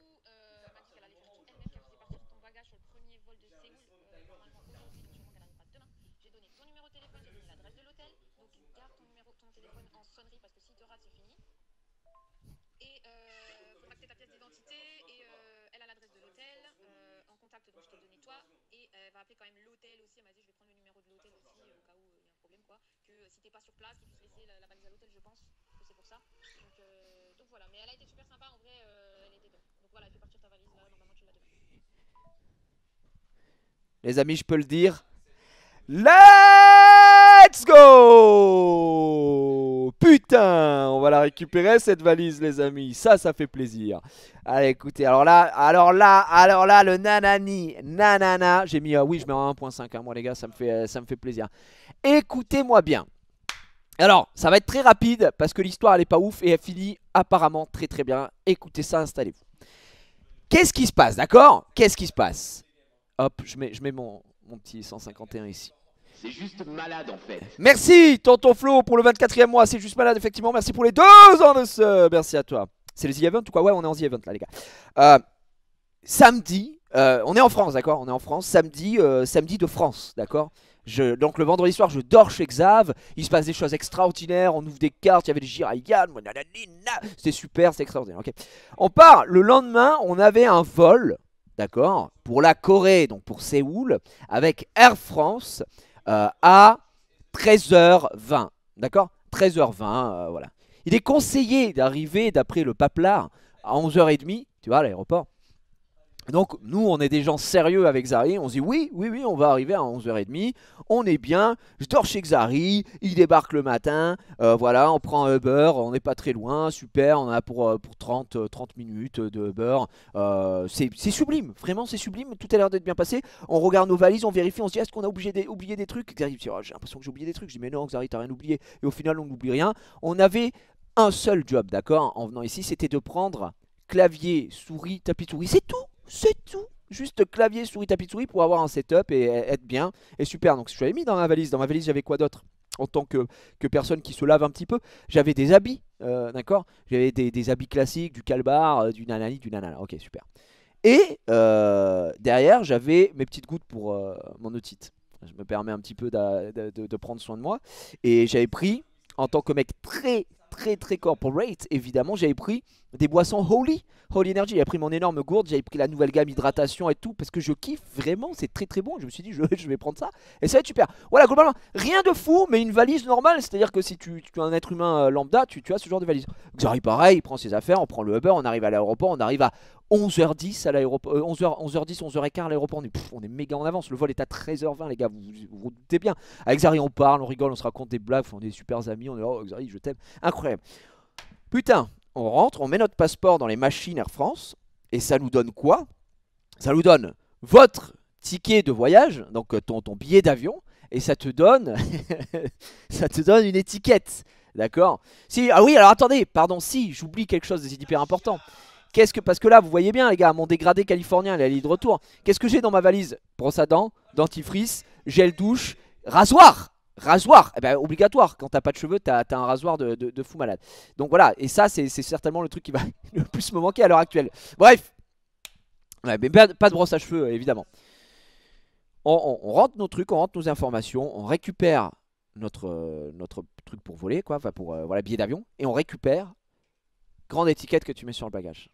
Et faudra que tu aies ta pièce d'identité et elle a l'adresse de l'hôtel, en contact dont je t'ai donné toi. Et elle va appeler quand même l'hôtel aussi. Elle m'a dit je vais prendre le numéro de l'hôtel aussi au cas où il y a un problème quoi. Que si t'es pas sur place, qu'ils puissent laisser la valise à l'hôtel, je pense que c'est pour ça. Donc voilà, mais elle a été super sympa en vrai, elle était top. Donc voilà, elle fait partir ta valise là, normalement tu l'as demain. Les amis, je peux le dire. Let's go! Putain, on va la récupérer cette valise, les amis. Ça fait plaisir. Allez, écoutez, alors là, le nanani, nanana. J'ai mis, oui, je mets en 1.5, hein, moi les gars, ça me fait plaisir. Écoutez-moi bien. Alors, ça va être très rapide parce que l'histoire elle est pas ouf et elle finit apparemment très très bien. Écoutez ça, installez-vous. Qu'est-ce qui se passe, d'accord? Qu'est-ce qui se passe? Hop, je mets mon petit 151 ici. C'est juste malade en fait. Merci tonton Flo pour le 24e mois, c'est juste malade effectivement. Merci pour les 2 ans de sub, merci à toi. C'est le The Event ou quoi? Ouais, on est en The Event là les gars. Samedi, on est en France, d'accord? On est en France, samedi de France, d'accord? Donc le vendredi soir, je dors chez Xav. Il se passe des choses extraordinaires. On ouvre des cartes, il y avait des Jiraiyan. C'était super, c'était extraordinaire. Okay. On part, le lendemain, on avait un vol, d'accord? Pour la Corée, donc pour Séoul, avec Air France à 13h20, d'accord? 13h20, voilà. Il est conseillé d'arriver, d'après le Paplard, à 11h30, tu vois, à l'aéroport. Donc nous on est des gens sérieux avec Xari, on se dit oui, on va arriver à 11h30, on est bien, je dors chez Xari, il débarque le matin, voilà, on prend un Uber, on n'est pas très loin, super, on a pour 30 minutes de Uber, c'est sublime, vraiment c'est sublime, tout a l'air d'être bien passé, on regarde nos valises, on vérifie, on se dit est-ce qu'on a oublié des trucs? Xari dit oh, j'ai l'impression que j'ai oublié des trucs, je dis mais non Xari t'as rien oublié, et au final on n'oublie rien, on avait un seul job, d'accord, en venant ici, c'était de prendre clavier, souris, tapis de souris, c'est tout. C'est tout. Juste clavier, souris, tapis de souris pour avoir un setup et être bien. Et super. Donc je l'avais mis dans ma valise. Dans ma valise, j'avais quoi d'autre? En tant que personne qui se lave un petit peu, j'avais des habits. D'accord? J'avais des habits classiques, du calbar, du nanani, du nanana. Ok, super. Et derrière, j'avais mes petites gouttes pour mon otite. Je me permets un petit peu de prendre soin de moi. Et j'avais pris, en tant que mec très corporate, évidemment, j'avais pris des boissons Holy Energy. J'avais pris mon énorme gourde, j'avais pris la nouvelle gamme hydratation et tout, parce que je kiffe vraiment, c'est très bon. Je me suis dit, je vais prendre ça, et ça va être super. Voilà, globalement, rien de fou, mais une valise normale, c'est-à-dire que si tu es un être humain lambda, tu as ce genre de valise. Xari, pareil, il prend ses affaires, on prend le Uber, on arrive à l'aéroport, on arrive à 11h10 à l'aéroport, 11h10, 11h15 à l'aéroport, on est méga en avance, le vol est à 13h20 les gars, vous doutez bien. Avec Xari on parle, on rigole, on se raconte des blagues, on est super amis, on est oh Xari je t'aime, incroyable. Putain, on rentre, on met notre passeport dans les machines Air France, et ça nous donne quoi? Ça nous donne votre ticket de voyage, donc ton billet d'avion, et ça te donne ça te donne une étiquette, d'accord? Si, ah oui, alors attendez, pardon, si, j'oublie quelque chose d'hyper important. Parce que là, vous voyez bien les gars, mon dégradé californien, la ligne de retour. Qu'est-ce que j'ai dans ma valise? Brosse à dents, dentifrice, gel douche, rasoir. Rasoir, eh ben, obligatoire, quand t'as pas de cheveux, t'as un rasoir de fou malade. Donc voilà, et ça c'est certainement le truc qui va le plus me manquer à l'heure actuelle. Bref, ouais, mais pas de brosse à cheveux évidemment. On rentre nos trucs, on rentre nos informations, on récupère notre truc pour voler, quoi, enfin pour voilà, billet d'avion, et on récupère grande étiquette que tu mets sur le bagage.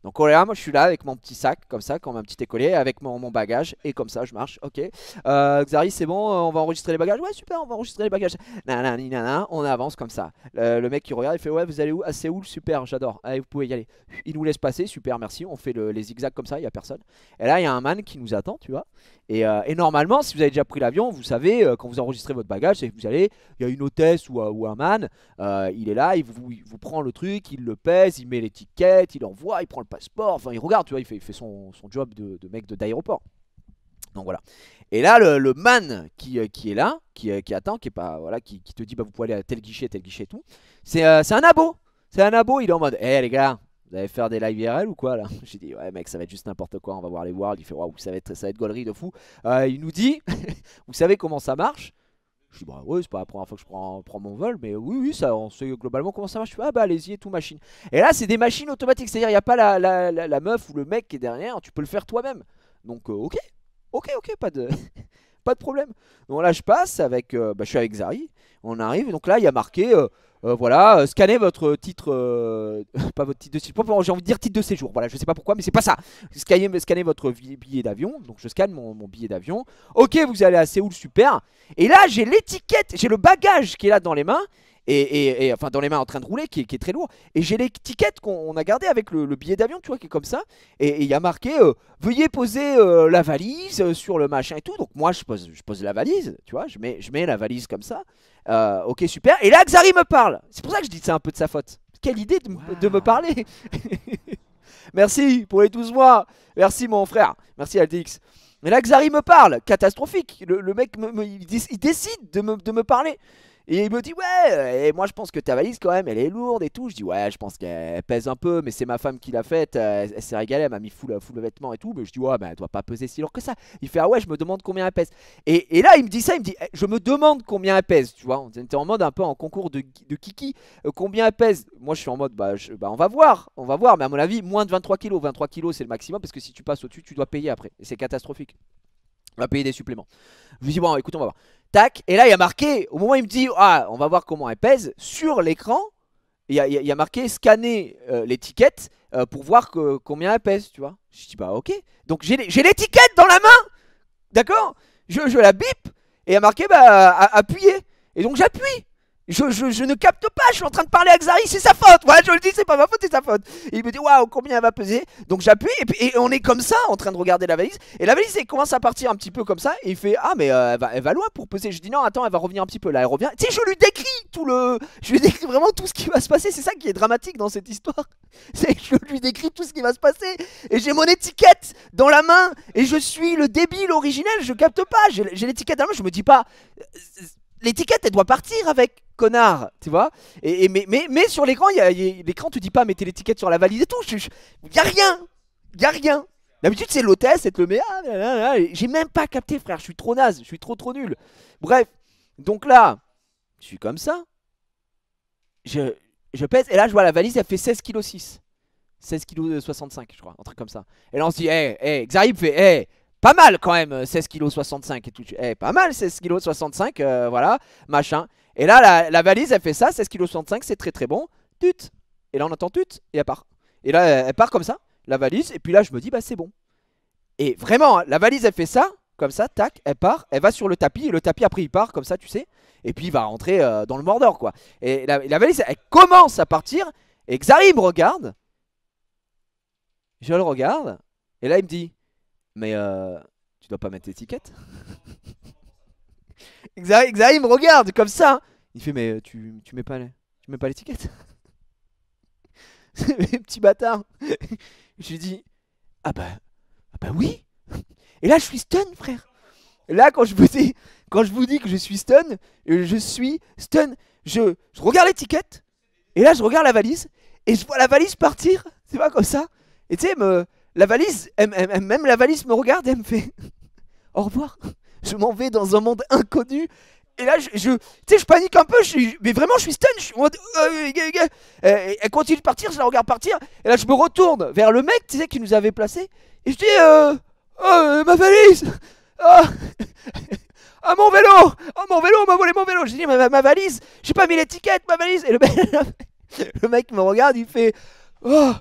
Donc voilà, moi je suis là avec mon petit sac, comme ça, comme un petit écolé, avec mon bagage, et comme ça je marche, ok. Xari, c'est bon, on va enregistrer les bagages? Ouais, super, on va enregistrer les bagages. Nanana, on avance comme ça. Le mec qui regarde, il fait ouais, vous allez où? Ah, Séoul, super, j'adore. Allez, vous pouvez y aller. Il nous laisse passer, super, merci. On fait les zigzags comme ça, il n'y a personne. Et là, il y a un man qui nous attend, tu vois. Et normalement, si vous avez déjà pris l'avion, vous savez, quand vous enregistrez votre bagage, c'est que vous allez, il y a une hôtesse ou un man, il est là, il vous prend le truc, il le pèse, il met l'étiquette, il envoie, il prend le passeport, enfin il regarde, tu vois, il fait son job de mec d'aéroport. Donc voilà. Et là, le man qui est là, qui attend, qui est pas, voilà, qui te dit bah vous pouvez aller à tel guichet et tout, c'est un abo. C'est un abo, il est en mode, hé les gars, vous allez faire des live IRL ou quoi là? J'ai dit ouais mec ça va être juste n'importe quoi, on va voir les worlds. Il fait waouh ça va être gaulerie de fou. Il nous dit vous savez comment ça marche? Je dis bah ouais c'est pas la première fois que je prends mon vol, mais oui ça on sait globalement comment ça marche. Je fais ah bah allez-y et tout machine. Et là c'est des machines automatiques, c'est à dire il n'y a pas la meuf ou le mec qui est derrière, tu peux le faire toi-même. Donc ok, pas de pas de problème. Donc là je passe avec, je suis avec Zari, on arrive, donc là il y a marqué, voilà, scannez votre titre, pas votre titre de séjour, j'ai envie de dire titre de séjour, voilà, je sais pas pourquoi, mais c'est pas ça. Scannez votre billet d'avion, donc je scanne mon billet d'avion. Ok, vous allez à Séoul, super. Et là j'ai l'étiquette, j'ai le bagage qui est là dans les mains. Et enfin dans les mains en train de rouler qui est très lourd. Et j'ai l'étiquette qu'on a gardé avec le billet d'avion, tu vois, qui est comme ça. Et il y a marqué veuillez poser la valise sur le machin et tout. Donc moi je pose la valise, tu vois, je mets la valise comme ça. Ok, super. Et là Xari me parle. C'est pour ça que je dis que c'est un peu de sa faute. Quelle idée de me parler. Merci pour les 12 mois. Merci mon frère. Merci Altix. Et là Xari me parle. Catastrophique. Le mec il décide de me parler. Et il me dit ouais, et moi je pense que ta valise quand même elle est lourde et tout. Je dis ouais, je pense qu'elle pèse un peu, mais c'est ma femme qui l'a faite, elle s'est régalée, elle m'a mis full le vêtement et tout. Mais je dis ouais, mais elle doit pas peser si lourd que ça. Il fait ah ouais, je me demande combien elle pèse. Et là il me dit ça, il me dit je me demande combien elle pèse, tu vois. On était en mode un peu en concours de kiki, combien elle pèse. Moi je suis en mode bah on va voir, mais à mon avis moins de 23 kilos. 23 kilos c'est le maximum parce que si tu passes au-dessus tu dois payer après. Et c'est catastrophique. On va payer des suppléments. Je lui dis bon écoute on va voir. Tac, et là il y a marqué, au moment où il me dit ah on va voir comment elle pèse, sur l'écran il y a marqué scanner l'étiquette pour voir combien elle pèse, tu vois. Je dis bah ok, donc j'ai l'étiquette dans la main, d'accord, je la bip et il y a marqué bah appuyer, et donc j'appuie. Je ne capte pas, je suis en train de parler à Xari, c'est sa faute. Voilà, je le dis, c'est pas ma faute, c'est sa faute. Et il me dit waouh, combien elle va peser. Donc j'appuie et on est comme ça en train de regarder la valise. Et la valise elle commence à partir un petit peu comme ça. Et il fait ah, mais elle va loin pour peser. Je dis non, attends, elle va revenir un petit peu. Là, elle revient. Tu sais, je lui décris je lui décris vraiment tout ce qui va se passer. C'est ça qui est dramatique dans cette histoire. C'est que je lui décris tout ce qui va se passer. Et j'ai mon étiquette dans la main. Et je suis le débile originel, je capte pas. J'ai l'étiquette dans la main, je me dis pas. L'étiquette elle doit partir avec, connard, tu vois. Mais sur l'écran, l'écran te dit pas mettez l'étiquette sur la valise et tout. Y'a rien. D'habitude c'est l'hôtesse, elle te le met. J'ai même pas capté frère, je suis trop naze, je suis trop nul. Bref, donc là, je suis comme ça. Je pèse et là je vois la valise, elle fait 16 kg 6. 16 kg 65 je crois, un truc comme ça. Et là on se dit Xari me fait pas mal quand même 16 kg 65 et tout. Pas mal 16 kg 65 voilà, machin. Et là la valise elle fait ça, 16 kg 65 c'est très bon. Tut. Et là on entend tut et elle part. Et là elle part comme ça, la valise, et puis là je me dis bah c'est bon. Et vraiment, hein, la valise elle fait ça, comme ça, tac, elle part, elle va sur le tapis, et le tapis après il part comme ça tu sais. Et puis il va rentrer dans le Mordor quoi. Et la valise elle commence à partir, et Xari me regarde. Je le regarde, et là il me dit mais tu dois pas mettre l'étiquette. Xari me regarde comme ça. Il fait mais tu mets pas l'étiquette. Petit bâtard. Je lui dis ah bah oui. Et là je suis stun frère. Et là quand je vous dis que je suis stun, je suis stun. Je regarde l'étiquette. Et là je regarde la valise. Et je vois la valise partir. C'est pas comme ça. Et tu sais la valise, même la valise me regarde et elle me fait au revoir. Je m'en vais dans un monde inconnu. Et là, tu sais, je panique un peu. Mais vraiment, je suis stun. Je suis en mode, elle continue de partir. Je la regarde partir. Et là, je me retourne vers le mec, tu sais, qui nous avait placé. Et je dis, ma valise. Ah, mon vélo. Oh, mon vélo, on m'a volé mon vélo. J'ai dit, ma valise. J'ai pas mis l'étiquette, ma valise. Et le mec me regarde, il fait, oh.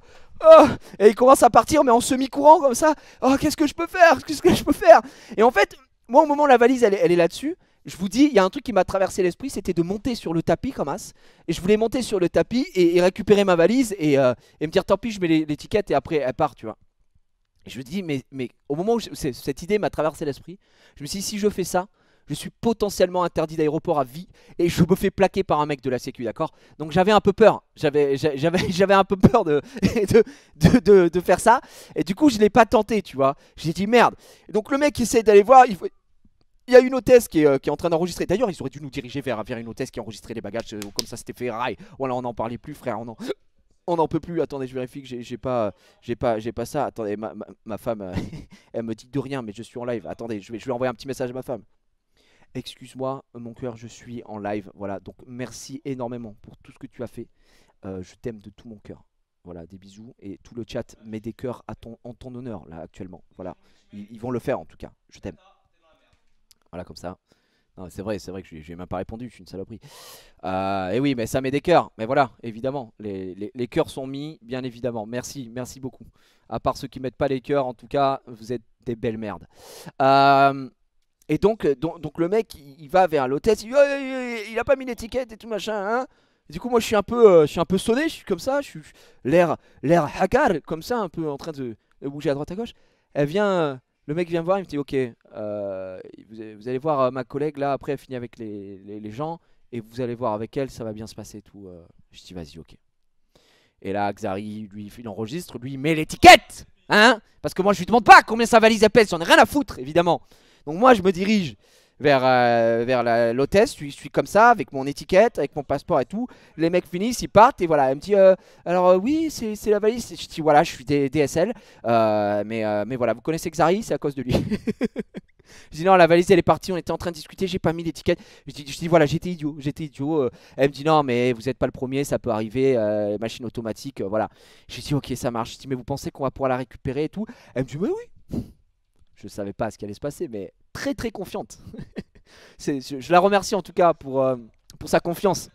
Et il commence à partir mais en semi-courant comme ça. Oh qu'est-ce que je peux faire. Et en fait moi au moment où la valise elle est là-dessus, je vous dis il y a un truc qui m'a traversé l'esprit, c'était de monter sur le tapis comme as. Et je voulais monter sur le tapis et récupérer ma valise et me dire tant pis je mets l'étiquette et après elle part tu vois. Et je me dis mais au moment où cette idée m'a traversé l'esprit, je me suis dit si je fais ça, je suis potentiellement interdit d'aéroport à vie et je me fais plaquer par un mec de la sécu, d'accord. Donc j'avais un peu peur, j'avais un peu peur de faire ça. Et du coup je l'ai pas tenté, tu vois. J'ai dit merde. Et donc le mec essaie d'aller voir, il y a une hôtesse qui est en train d'enregistrer. D'ailleurs ils auraient dû nous diriger vers une hôtesse qui enregistrait les bagages, comme ça c'était fait rail. Voilà, on n'en parlait plus frère, on n'en peut plus. Attendez, je vérifie que j'ai pas ça. Attendez, ma femme elle me dit de rien mais je suis en live. Attendez, je vais envoyer un petit message à ma femme. Excuse-moi mon cœur, je suis en live. Voilà, donc merci énormément pour tout ce que tu as fait. Je t'aime de tout mon cœur. Voilà, des bisous. Et tout le chat met des cœurs en ton honneur là actuellement. Voilà, ils vont le faire en tout cas. Je t'aime. Voilà, comme ça. Non, c'est vrai que j'ai même pas répondu, je suis une saloperie. Et oui, mais ça met des cœurs. Mais voilà, évidemment, les cœurs sont mis, bien évidemment. Merci, merci beaucoup. À part ceux qui mettent pas les cœurs, en tout cas, vous êtes des belles merdes. Et donc le mec, il va vers l'hôtesse, il dit, oh, il a pas mis l'étiquette et tout machin, hein. Et du coup, moi, je suis un peu sonné, je suis comme ça, je suis l'air hagar, comme ça, un peu en train de bouger à droite à gauche. Elle vient, le mec vient me voir, il me dit, ok, vous allez voir ma collègue là, après elle finit avec les gens, et vous allez voir avec elle, ça va bien se passer et tout. Je dis, vas-y, ok. Et là, Xari, lui, il enregistre, lui, il met l'étiquette, hein, parce que moi, je lui demande pas combien sa valise pèse, j'en ai rien à foutre, évidemment. Donc moi, je me dirige vers l'hôtesse, je suis comme ça, avec mon étiquette, avec mon passeport et tout. Les mecs finissent, ils partent, et voilà, elle me dit, alors oui, c'est la valise. Je dis, voilà, je suis DSL, mais voilà, vous connaissez Xari, c'est à cause de lui. Je dis non, la valise elle est partie, on était en train de discuter, j'ai pas mis l'étiquette. Je dis voilà, j'étais idiot, Elle me dit non, mais vous êtes pas le premier, ça peut arriver, machine automatique, voilà. Je dis ok, ça marche. Je dis mais vous pensez qu'on va pouvoir la récupérer et tout? Elle me dit mais oui. Je savais pas ce qui allait se passer, mais très très confiante. Je la remercie en tout cas pour sa confiance.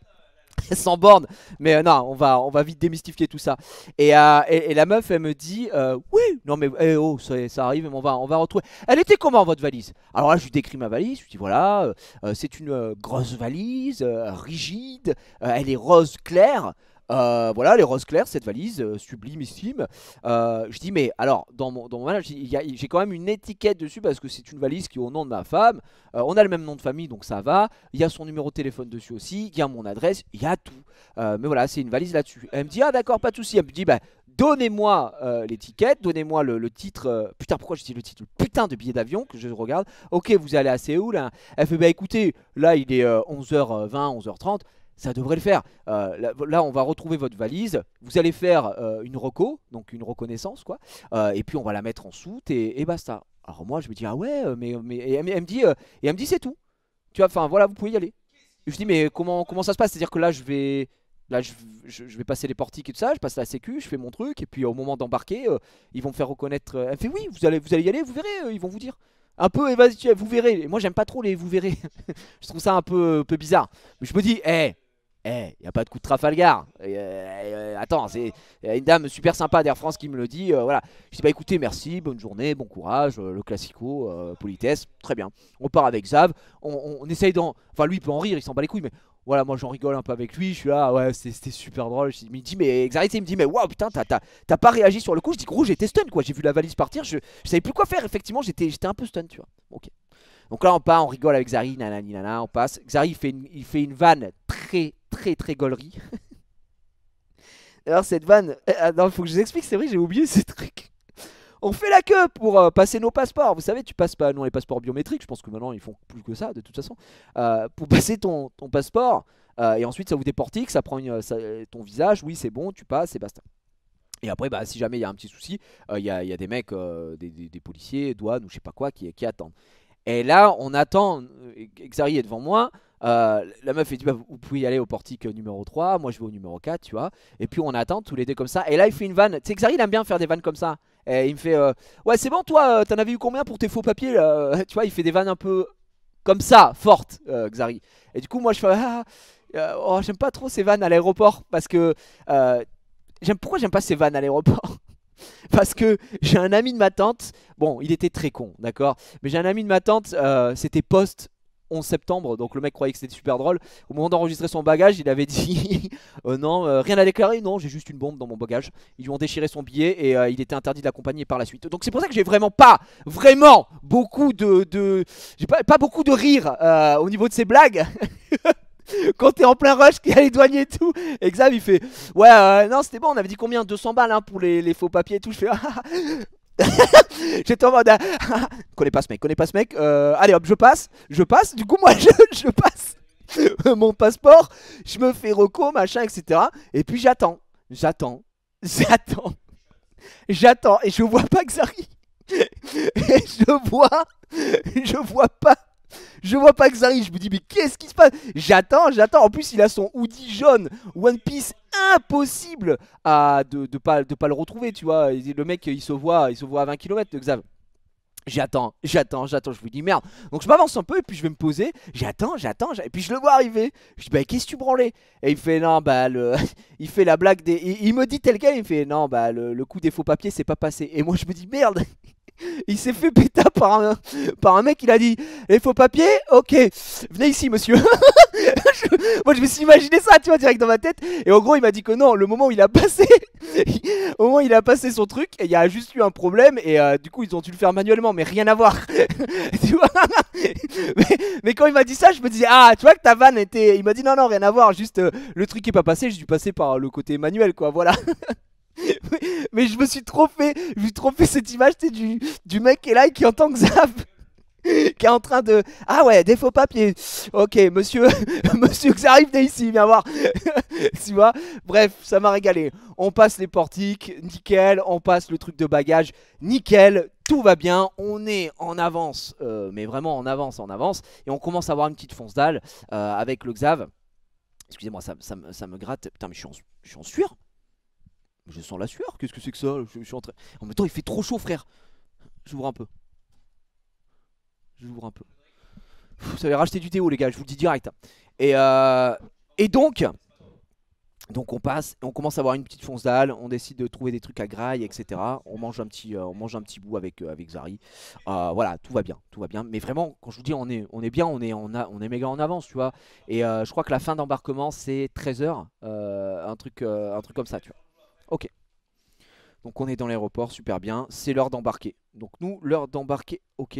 Sans borne, mais non, on va vite démystifier tout ça. Et la meuf, elle me dit, oui, non mais oh, ça arrive, mais on va retrouver. Elle était comment votre valise? Alors là, je lui décris ma valise, je lui dis voilà, c'est une grosse valise, rigide, elle est rose clair. Voilà, les roses claires, cette valise sublimissime. Je dis, mais alors, dans mon malade, j'ai quand même une étiquette dessus parce que c'est une valise qui est au nom de ma femme. On a le même nom de famille, donc ça va. Il y a son numéro de téléphone dessus aussi. Il y a mon adresse, il y a tout. Mais voilà, c'est une valise là-dessus. Elle me dit, ah d'accord, pas de souci. Elle me dit, bah, donnez-moi l'étiquette, donnez-moi le titre. Putain, pourquoi je dis le titre? Le putain de billet d'avion que je regarde. Ok, vous allez à Séoul, hein. Elle fait, bah écoutez, là il est 11h20, 11h30. Ça devrait le faire. Là, on va retrouver votre valise. Vous allez faire une reco, donc une reconnaissance, quoi. Et puis, on va la mettre en soute et basta. Alors moi, je me dis, ah ouais, mais et elle me dit, c'est tout. Tu vois, enfin, voilà, vous pouvez y aller. Et je dis, mais comment ça se passe? C'est-à-dire que là, je vais passer les portiques et tout ça, je passe la sécu, je fais mon truc, et puis au moment d'embarquer, ils vont me faire reconnaître. Elle me fait, oui, vous allez y aller, vous verrez, ils vont vous dire. Un peu, vas-y, vous verrez. Et moi, j'aime pas trop les vous verrez. Je trouve ça un peu bizarre. Mais je me dis, y a pas de coup de Trafalgar. Attends, c'est une dame super sympa d'Air France qui me le dit. Voilà. Je dis bah écoutez, merci, bonne journée, bon courage, le classico, politesse, très bien. On part avec Xav, on essaye d'en. Enfin, lui il peut en rire, il s'en bat les couilles, mais voilà, moi j'en rigole un peu avec lui. Je suis là, ouais, c'était super drôle. Il me dit, mais Xav, il me dit, mais waouh, putain, t'as pas réagi sur le coup. Je dis, gros, j'étais stun quoi. J'ai vu la valise partir, je savais plus quoi faire. Effectivement, j'étais un peu stun, tu vois. Ok. Donc là on part, on rigole avec Xari, nanani nana, on passe. Xari il fait une vanne très gaulerie. Alors cette vanne, non, faut que je vous explique, c'est vrai, j'ai oublié ce truc. On fait la queue pour passer nos passeports. Vous savez, tu passes pas non les passeports biométriques, je pense que maintenant ils font plus que ça de toute façon. Pour passer ton passeport, et ensuite ça vous déportique, ça prend ton visage, oui c'est bon, tu passes et basta. Et après, bah, si jamais il y a un petit souci, il y a des mecs, des policiers, douanes ou je sais pas quoi qui attendent. Et là, on attend. Xari est devant moi. La meuf, elle dit bah, vous pouvez y aller au portique numéro 3. Moi, je vais au numéro 4, tu vois. Et puis, on attend tous les deux comme ça. Et là, il fait une vanne. Tu sais, Xari, il aime bien faire des vannes comme ça. Et il me fait ouais, c'est bon, toi, t'en avais eu combien pour tes faux papiers là? Tu vois, il fait des vannes un peu comme ça, fortes, Xari. Et du coup, moi, je fais oh, j'aime pas trop ces vannes à l'aéroport. Parce que. Pourquoi j'aime pas ces vannes à l'aéroport? Parce que j'ai un ami de ma tante, bon il était très con, d'accord, mais j'ai un ami de ma tante, c'était post 11 septembre, donc le mec croyait que c'était super drôle. Au moment d'enregistrer son bagage, il avait dit non, rien à déclarer, non, j'ai juste une bombe dans mon bagage. Ils lui ont déchiré son billet et il était interdit de l'accompagner par la suite. Donc c'est pour ça que j'ai vraiment beaucoup j'ai pas beaucoup de rire au niveau de ces blagues. Quand t'es en plein rush, qu'il y a les douaniers et tout. Et Xav il fait ouais, non, c'était bon, on avait dit combien? 200 balles hein, pour les faux papiers et tout. Je fais j'étais en mode connais pas ce mec. Allez hop, je passe. Du coup, moi, je passe mon passeport. Je me fais reco, machin, etc. Et puis j'attends. Et je vois pas Xari. Et je vois pas Xari, je me dis mais qu'est-ce qui se passe? J'attends. En plus il a son hoodie jaune One Piece, impossible de pas le retrouver, tu vois. Le mec il se voit à 20 km de Xav. j'attends, je vous dis merde. Donc je m'avance un peu et puis je vais me poser. J'attends, et puis je le vois arriver. Je dis bah qu'est-ce que tu branlais? Et il fait non bah il fait la blague des. Il me dit tel quel, il fait non bah le coup des faux papiers c'est pas passé. Et moi je me dis merde. Il s'est fait péter par un mec, il a dit les faux papiers, ok, venez ici monsieur. Moi je me suis imaginé ça, tu vois, direct dans ma tête. Et en gros il m'a dit que non, le moment où il a passé au moment où il a passé son truc, il y a juste eu un problème. Et du coup ils ont dû le faire manuellement, mais rien à voir. Tu vois, mais quand il m'a dit ça, je me disais ah tu vois que ta vanne était. Il m'a dit non non rien à voir, juste le truc est pas passé, j'ai dû passer par le côté manuel quoi, voilà. Mais je me suis trop fait cette image du mec qui est là et qui entend Xav qui est en train de ah ouais des faux papiers. Ok monsieur monsieur Xav venez ici viens voir. Tu vois, bref ça m'a régalé. On passe les portiques nickel, on passe le truc de bagage nickel, tout va bien, on est en avance mais vraiment en avance et on commence à avoir une petite fonce dalle avec le Xav. Excusez-moi ça me gratte. Putain mais je suis en sueur. Je sens la sueur, qu'est-ce que c'est que ça? Je suis en train. En même temps, il fait trop chaud, frère. J'ouvre un peu. Vous allez racheter du Théo, les gars, je vous le dis direct. Et donc on passe, on commence à avoir une petite fonce dalle. On décide de trouver des trucs à graille, etc. On mange un petit bout avec Zari. Voilà, tout va bien. Mais vraiment, quand je vous dis on est bien, on est méga en avance, tu vois. Et je crois que la fin d'embarquement, c'est 13 h. Un truc comme ça, tu vois. Ok, donc on est dans l'aéroport, super bien, c'est l'heure d'embarquer. Donc nous, l'heure d'embarquer, ok,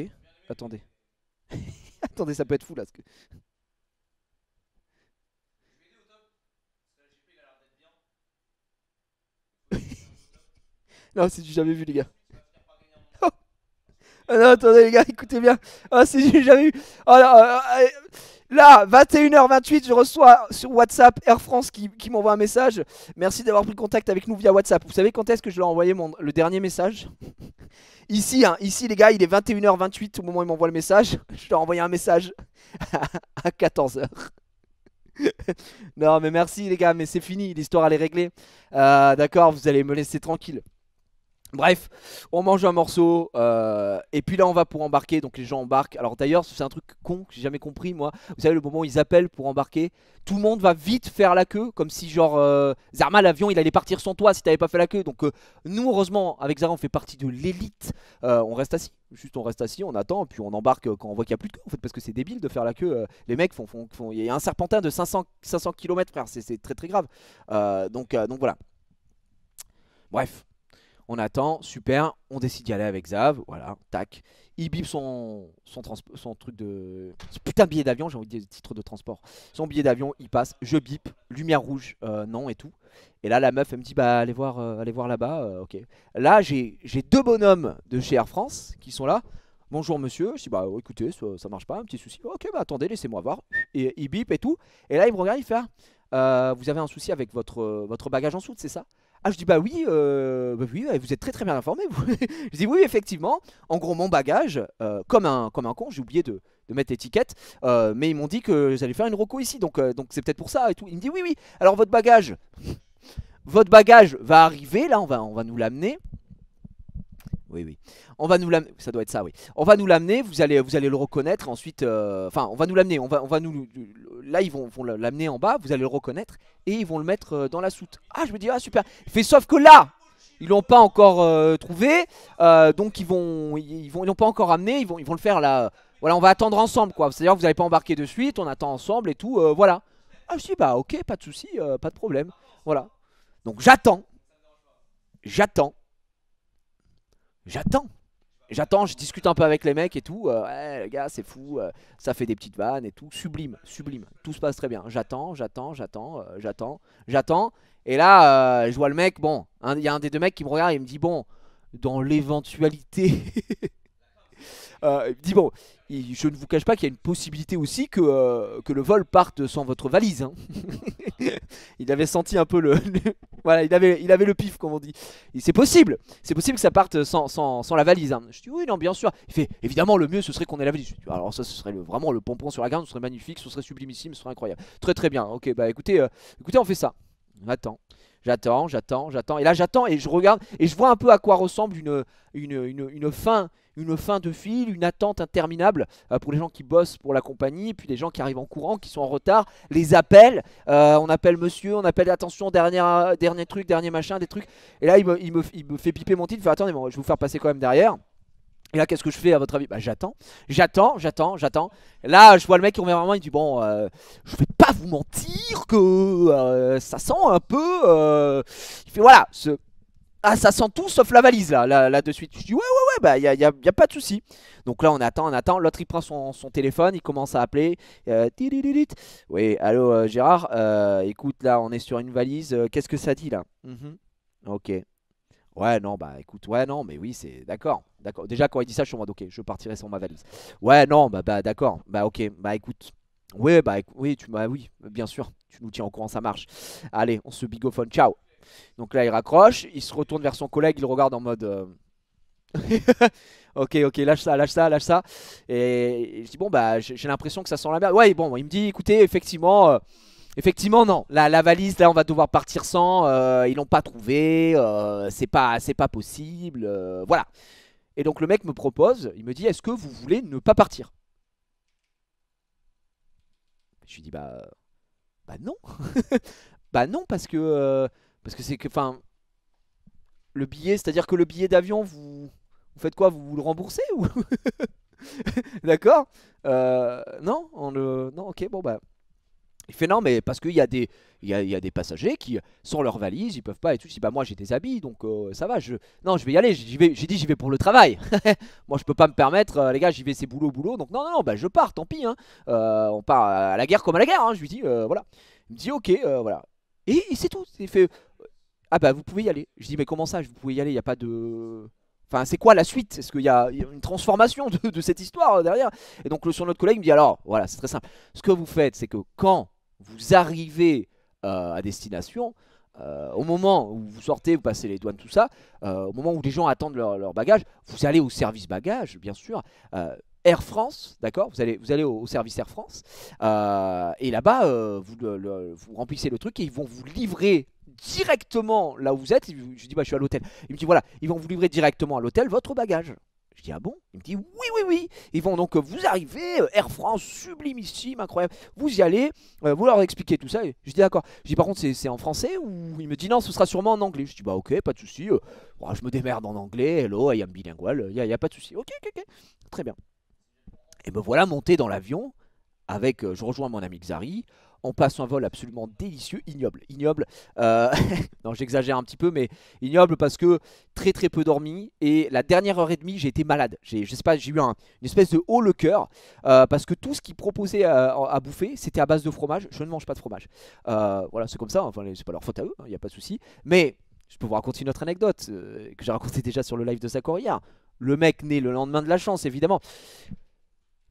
attendez. Attendez, ça peut être fou là. Non, c'est du jamais vu les gars. Oh. Ah non, attendez les gars, écoutez bien. Ah, c'est du jamais vu. Oh, là, 21h28, je reçois sur WhatsApp Air France qui m'envoie un message. Merci d'avoir pris contact avec nous via WhatsApp. Vous savez quand est-ce que je leur ai envoyé le dernier message? Ici, les gars, il est 21h28 au moment où il m'envoie le message. Je leur ai envoyé un message à 14h. Non, mais merci les gars, mais c'est fini, l'histoire elle est réglée. D'accord, vous allez me laisser tranquille. Bref, on mange un morceau et puis là on va pour embarquer, donc les gens embarquent. Alors d'ailleurs c'est un truc con que j'ai jamais compris moi. Vous savez le moment où ils appellent pour embarquer, tout le monde va vite faire la queue. Comme si genre Zarma l'avion il allait partir sans toi si t'avais pas fait la queue. Donc nous heureusement avec Zara on fait partie de l'élite. On reste assis, on attend. Puis on embarque quand on voit qu'il n'y a plus de queue en fait. Parce que c'est débile de faire la queue. Les mecs font. Il y a un serpentin de 500 km frère, c'est très grave. Donc voilà. Bref. On attend, super, on décide d'y aller avec Xav, voilà, tac. Il bip son truc de... Ce putain de billet d'avion, j'ai envie de dire titre de transport. Son billet d'avion, il passe, je bip, lumière rouge, non et tout. Et là la meuf elle me dit bah allez voir là-bas, ok. Là j'ai deux bonhommes de chez Air France qui sont là. Bonjour monsieur, je dis bah écoutez ça marche pas, un petit souci. Ok bah attendez laissez-moi voir. Et il bip et tout. Et là il me regarde, il fait vous avez un souci avec votre bagage en soute c'est ça? Ah je dis bah oui, vous êtes très bien informé vous. Je dis oui effectivement. En gros mon bagage, comme un con, j'ai oublié de mettre l'étiquette, mais ils m'ont dit que j'allais faire une reco ici, donc c'est peut-être pour ça et tout. Il me dit oui. Alors votre bagage va arriver, là on va nous l'amener. Oui. On va nous l'amener, ça doit être ça, oui. On va nous l'amener, vous allez le reconnaître. Ensuite, enfin, on va nous l'amener. Là, ils vont l'amener en bas. Vous allez le reconnaître et ils vont le mettre dans la soute. Ah, je me dis ah super. Il fait sauf que là, ils l'ont pas encore trouvé, donc ils l'ont pas encore amené. Ils vont le faire là. Voilà, on va attendre ensemble quoi. C'est-à-dire que vous n'allez pas embarquer de suite. On attend ensemble et tout. Voilà. Ah, je dis bah ok, pas de souci, pas de problème. Voilà. Donc j'attends, je discute un peu avec les mecs et tout. Ouais, les gars, c'est fou. Ça fait des petites vannes et tout. Sublime. Tout se passe très bien. J'attends. Et là, je vois le mec. Bon, il y a un des deux mecs qui me regarde et il me dit bon, dans l'éventualité. Il me dit bon, je ne vous cache pas qu'il y a une possibilité aussi que le vol parte sans votre valise. Hein. Il avait senti un peu voilà, il avait le pif comme on dit. C'est possible que ça parte sans la valise. Hein. Je dis oui, non, bien sûr. Il fait évidemment le mieux ce serait qu'on ait la valise. Alors ça, ce serait vraiment le pompon sur la garde, ce serait magnifique, ce serait sublimissime, ce serait incroyable. Très bien. Ok, bah écoutez, on fait ça. J'attends. Et là j'attends et je regarde et je vois un peu à quoi ressemble une fin une fin de file, une attente interminable pour les gens qui bossent pour la compagnie, puis les gens qui arrivent en courant, qui sont en retard, les appels, on appelle monsieur, on appelle attention, dernier truc, dernier machin, des trucs. Et là il me fait piper mon titre, il fait attendez, bon, je vais vous faire passer quand même derrière. Et là, qu'est-ce que je fais à votre avis? Bah, j'attends. Là, je vois le mec qui revient vraiment, il dit bon, je vais pas vous mentir que ça sent un peu. Il fait voilà, ah, ça sent tout sauf la valise là de suite. Je dis ouais, bah y a pas de souci. Donc là, on attend. L'autre il prend son téléphone, il commence à appeler. Tidididit. Oui, allô Gérard, écoute, là, on est sur une valise. Qu'est-ce que ça dit là? Ok. Ouais, non, bah écoute, ouais, non, mais oui, c'est d'accord. D'accord. Déjà, quand il dit ça, je suis en mode, ok, je partirai sans ma valise. Ouais, non, bah d'accord. Bah ok, bah écoute. Ouais, bah oui, oui, bien sûr. Tu nous tiens au courant, ça marche. Allez, on se bigophone, ciao. Donc là, il raccroche, il se retourne vers son collègue, il le regarde en mode. Ok, lâche ça. Et je dis, bon, bah j'ai l'impression que ça sent la merde. Ouais, bon, il me dit, écoutez, effectivement. Effectivement, non. La valise, là, on va devoir partir sans. Ils l'ont pas trouvé. C'est pas possible. Voilà. Et donc, le mec me propose, il me dit, est-ce que vous voulez ne pas partir? Je lui dis, bah non. Bah non, parce que c'est que, enfin, le billet, c'est-à-dire que le billet d'avion, vous faites quoi? Vous le remboursez ou d'accord? Non, non, ok, bon bah. Il fait non, mais parce qu'il y a des passagers qui, sans leur valise, ils peuvent pas et tout. Je dis bah moi j'ai des habits donc ça va. Non, je vais y aller. J'ai dit j'y vais pour le travail. Moi je peux pas me permettre, les gars, j'y vais c'est boulot. Donc non, bah je pars, tant pis. Hein. On part à la guerre comme à la guerre. Hein. Je lui dis voilà. Il me dit ok, voilà. Et c'est tout. Il fait ah bah vous pouvez y aller. Je dis mais comment ça, vous pouvez y aller? Il y a pas de. Enfin, c'est quoi la suite? Est-ce qu'il y a une transformation de cette histoire derrière? Et donc, sur notre collègue me dit alors, voilà, c'est très simple. Ce que vous faites, c'est que quand vous arrivez à destination, au moment où vous sortez, vous passez les douanes, tout ça, au moment où les gens attendent leur bagage, vous allez au service bagage, bien sûr. Air France, d'accord, vous allez au service Air France et là-bas vous remplissez le truc et ils vont vous livrer directement là où vous êtes. Je dis bah je suis à l'hôtel. Il me dit voilà, ils vont vous livrer directement à l'hôtel votre bagage. Je dis ah bon? Il me dit oui. Ils vont donc vous arriver, Air France, sublimissime, incroyable. Vous y allez, vous leur expliquez tout ça. Et je dis d'accord. Je dis par contre c'est en français ou il me dit non, ce sera sûrement en anglais. Je dis bah ok, pas de souci. Je me démerde en anglais. Hello, I am bilingual. Y a pas de souci. Ok, très bien. Et me voilà monté dans l'avion avec, je rejoins mon ami Xari. On passe un vol absolument délicieux, ignoble. Non, j'exagère un petit peu, mais ignoble parce que très peu dormi. Et la dernière heure et demie, j'ai été malade. Je sais pas, j'ai eu une espèce de haut le cœur parce que tout ce qu'ils proposaient à bouffer, c'était à base de fromage. Je ne mange pas de fromage. Voilà, c'est comme ça. Enfin, c'est pas leur faute à eux, il n'y a pas de souci. Mais je peux vous raconter une autre anecdote que j'ai racontée déjà sur le live de Sakoria. Le mec né le lendemain de la chance, évidemment.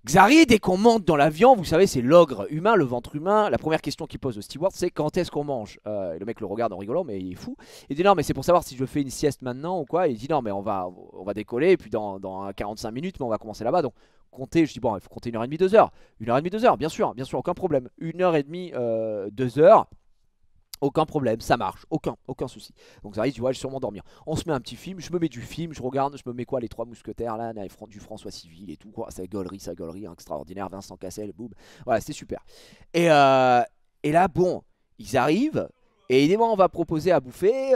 Xari, dès qu'on monte dans l'avion, vous savez, c'est l'ogre humain, le ventre humain. La première question qu'il pose au steward, c'est quand est-ce qu'on mange et le mec le regarde en rigolant, mais il est fou. Il dit non, mais c'est pour savoir si je fais une sieste maintenant ou quoi. Il dit non, mais on va décoller, et puis dans 45 minutes, mais on va commencer là-bas. Donc, comptez, je dis bon, il faut compter 1h30, 2h. 1h30, 2h, bien sûr, aucun problème. 1h30, 2h. Aucun problème, ça marche, aucun souci. Donc ça arrive, tu vois, je vais sûrement dormir. On se met un petit film, je me mets du film, je regarde, je me mets quoi, les Trois Mousquetaires, là, du François Civil et tout, quoi. Ça gaulerie, extraordinaire, Vincent Cassel, boum. Voilà, c'est super. Et là, bon, ils arrivent, et évidemment, on va proposer à bouffer.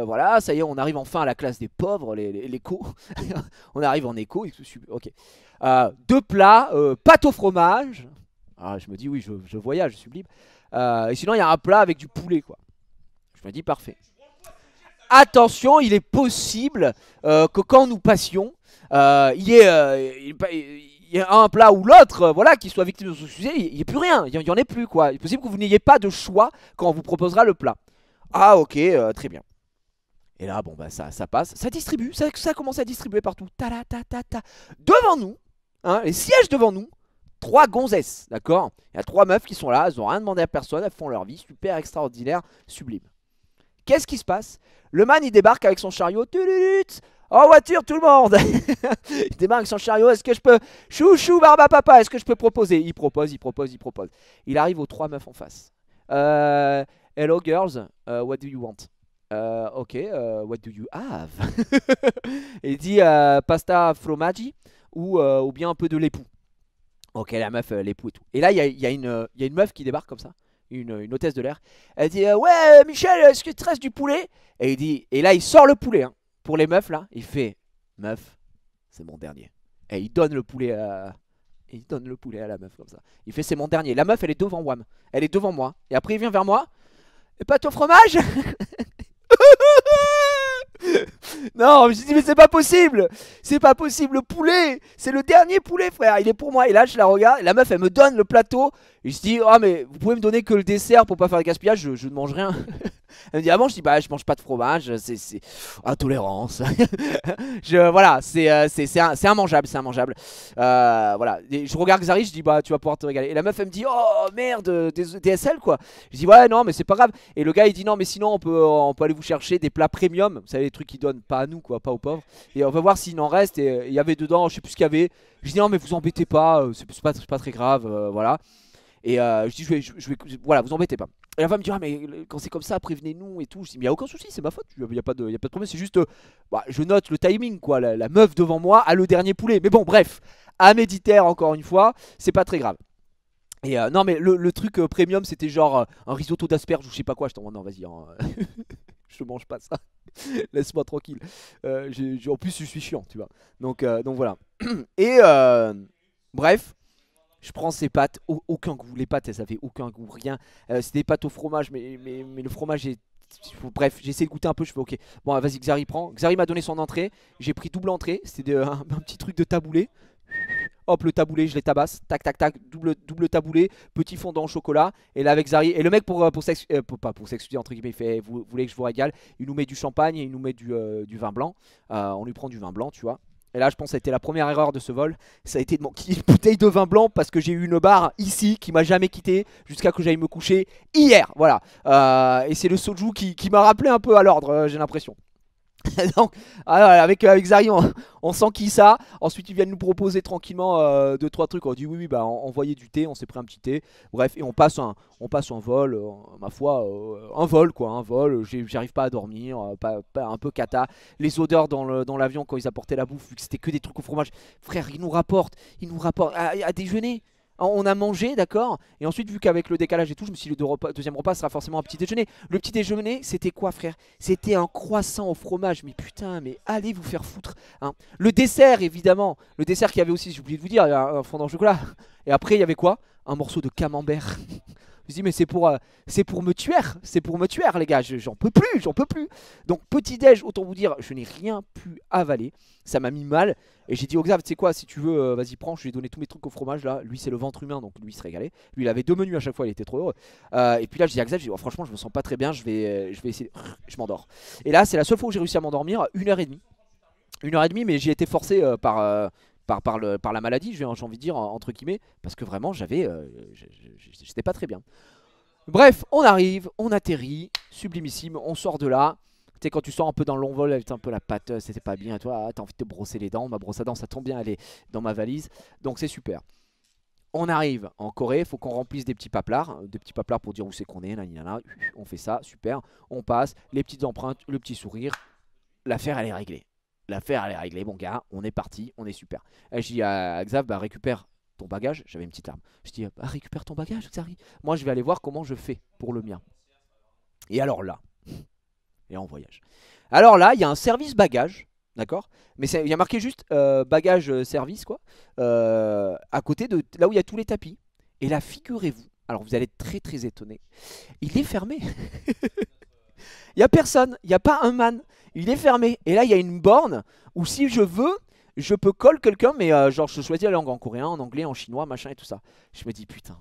Voilà, ça y est, on arrive enfin à la classe des pauvres, l'écho. On arrive en écho, ok. 2 plats, pâte au fromage. Alors, je me dis, oui, je voyage, sublime. Et sinon il y a un plat avec du poulet quoi. Je me dis parfait. Attention, il est possible que quand nous passions, il y ait un plat ou l'autre, voilà, qui soit victime de ce sujet. Il n'y a plus rien, il n'y en ait plus quoi. Il est possible que vous n'ayez pas de choix quand on vous proposera le plat. Ah ok, très bien. Et là bon bah ça passe, ça distribue, ça commence à distribuer partout. Ta ta ta ta. Devant nous, hein, les sièges devant nous. 3 gonzesses, d'accord? Il y a 3 meufs qui sont là, elles n'ont rien demandé à personne, elles font leur vie, super extraordinaire, sublime. Qu'est-ce qui se passe? Le man il débarque avec son chariot, en voiture tout le monde. Il débarque avec son chariot, est-ce que je peux, chouchou barba papa, est-ce que je peux proposer? Il propose. Il arrive aux 3 meufs en face. Hello girls, what do you want? Ok, what do you have? Et il dit pasta fromaggi ou bien un peu de l'époux. Ok, la meuf, l'époux et tout. Et là, il y a une meuf qui débarque comme ça, une hôtesse de l'air. Elle dit ouais, Michel, est-ce que tu te reste du poulet? Et il dit, et là, il sort le poulet. Hein. Pour les meufs, là, il fait meuf, c'est mon dernier. Et il donne le poulet à. Il donne le poulet à la meuf comme ça. Il fait c'est mon dernier. La meuf elle est devant Wam. Elle est devant moi. Et après il vient vers moi. Et pâte au fromage. Non, je me suis dit mais c'est pas possible. C'est pas possible, le poulet. C'est le dernier poulet frère. Il est pour moi. Et là je la regarde. Et la meuf elle me donne le plateau. Et je dis ah mais vous pouvez me donner que le dessert pour pas faire de gaspillage. Je ne mange rien. Elle me dit ah bon, je dis bah je mange pas de fromage. C'est intolérance. Voilà, c'est immangeable, c'est immangeable. Voilà, et je regarde Xari, je dis bah tu vas pouvoir te régaler. Et la meuf elle me dit oh merde, DSL quoi. Je dis ouais non mais c'est pas grave. Et le gars il dit non mais sinon on peut aller vous chercher des plats premium. Vous savez les trucs qu'ils donnent pas à nous quoi, pas aux pauvres. Et on va voir s'il en reste. Et il y avait dedans, je sais plus ce qu'il y avait. Je dis non mais vous embêtez pas, c'est pas très grave, voilà. Et je dis voilà vous embêtez pas. Et la femme me dit ah mais quand c'est comme ça prévenez-nous et tout. Je dis mais y a aucun souci, c'est ma faute, y a pas de problème, c'est juste bah, je note le timing quoi, la meuf devant moi a le dernier poulet. Mais bon bref, à Méditerre encore une fois, c'est pas très grave. Et non mais le truc premium c'était genre un risotto d'asperges ou je sais pas quoi. Je t'en non vas-y hein, je mange pas ça. Laisse-moi tranquille. En plus je suis chiant tu vois. Donc voilà. Et bref. Je prends ces pâtes, aucun goût, les pâtes elles avaient aucun goût, rien. C'était des pâtes au fromage, mais le fromage est. Bref, j'ai essayé de goûter un peu, je fais ok. Bon, vas-y, Xari prend. Xari m'a donné son entrée, j'ai pris double entrée, c'était un petit truc de taboulé. Hop, le taboulé, je les tabasse, tac tac tac, double taboulé, petit fondant au chocolat. Et là avec Xari, et le mec pas pour s'excuser entre guillemets, il fait vous voulez que je vous régale, il nous met du champagne et il nous met du vin blanc. On lui prend du vin blanc, tu vois. Et là je pense que ça a été la première erreur de ce vol. Ça a été de manquer une bouteille de vin blanc parce que j'ai eu une barre ici qui m'a jamais quitté jusqu'à que j'aille me coucher hier. Voilà. Et c'est le soju qui m'a rappelé un peu à l'ordre, j'ai l'impression. Donc, avec Xari, on s'enquille ça. Ensuite, ils viennent nous proposer tranquillement 2-3 trucs. On dit oui, bah envoyez du thé. On s'est pris un petit thé. Bref, et on passe un vol. Ma foi, un vol quoi. Un vol. J'arrive pas à dormir. Un peu cata. Les odeurs dans l'avion quand ils apportaient la bouffe, vu que c'était que des trucs au fromage. Frère, ils nous rapportent à déjeuner. On a mangé, d'accord. Et ensuite, vu qu'avec le décalage et tout, je me suis dit le deuxième repas sera forcément un petit déjeuner. Le petit déjeuner, c'était quoi, frère? C'était un croissant au fromage. Mais putain, mais allez vous faire foutre. Hein. Le dessert, évidemment. Le dessert qu'il y avait aussi, j'ai oublié de vous dire, un fondant au chocolat. Et après, il y avait quoi? Un morceau de camembert. Je me dis mais c'est pour me tuer, les gars, j'en peux plus. Donc petit déj, autant vous dire, je n'ai rien pu avaler, ça m'a mis mal. Et j'ai dit au Xav, tu sais quoi, si tu veux, vas-y prends, je lui ai donné tous mes trucs au fromage là. Lui c'est le ventre humain, donc lui il se régalait. Lui il avait 2 menus à chaque fois, il était trop heureux. Et puis là je dis à Xav, oh, franchement je me sens pas très bien, je vais essayer, je m'endors. Et là c'est la seule fois où j'ai réussi à m'endormir, 1h30. 1h30, mais j'ai été forcé par la maladie, j'ai envie de dire entre guillemets, parce que vraiment j'étais pas très bien. Bref, on arrive, on atterrit, sublimissime, on sort de là. Tu sais, quand tu sors un peu dans le long vol, avec un peu la pâte, c'était pas bien. Toi, t'as envie de te brosser les dents. Ma brosse à dents, ça tombe bien, elle est dans ma valise. Donc c'est super. On arrive en Corée, il faut qu'on remplisse des petits paplards. Des petits paplards pour dire où c'est qu'on est. Nanana. On fait ça, super. On passe, les petites empreintes, le petit sourire. L'affaire, elle est réglée. L'affaire, elle est réglée, mon gars. On est parti, on est super. Et je dis à Xav, bah récupère ton bagage. J'avais une petite arme. Je dis, bah, récupère ton bagage, Xari. Moi, je vais aller voir comment je fais pour le mien. Et alors là, et en voyage. Alors là, il y a un service bagage, d'accord? Mais il y a marqué juste bagage service, quoi. À côté de là où il y a tous les tapis. Et là, figurez-vous, alors vous allez être très très étonné, il est fermé. Il n'y a personne, il n'y a pas un man. Il est fermé. Et là, il y a une borne où si je veux, je peux call quelqu'un, mais genre je choisis la langue en coréen, en anglais, en chinois, machin et tout ça. Je me dis putain,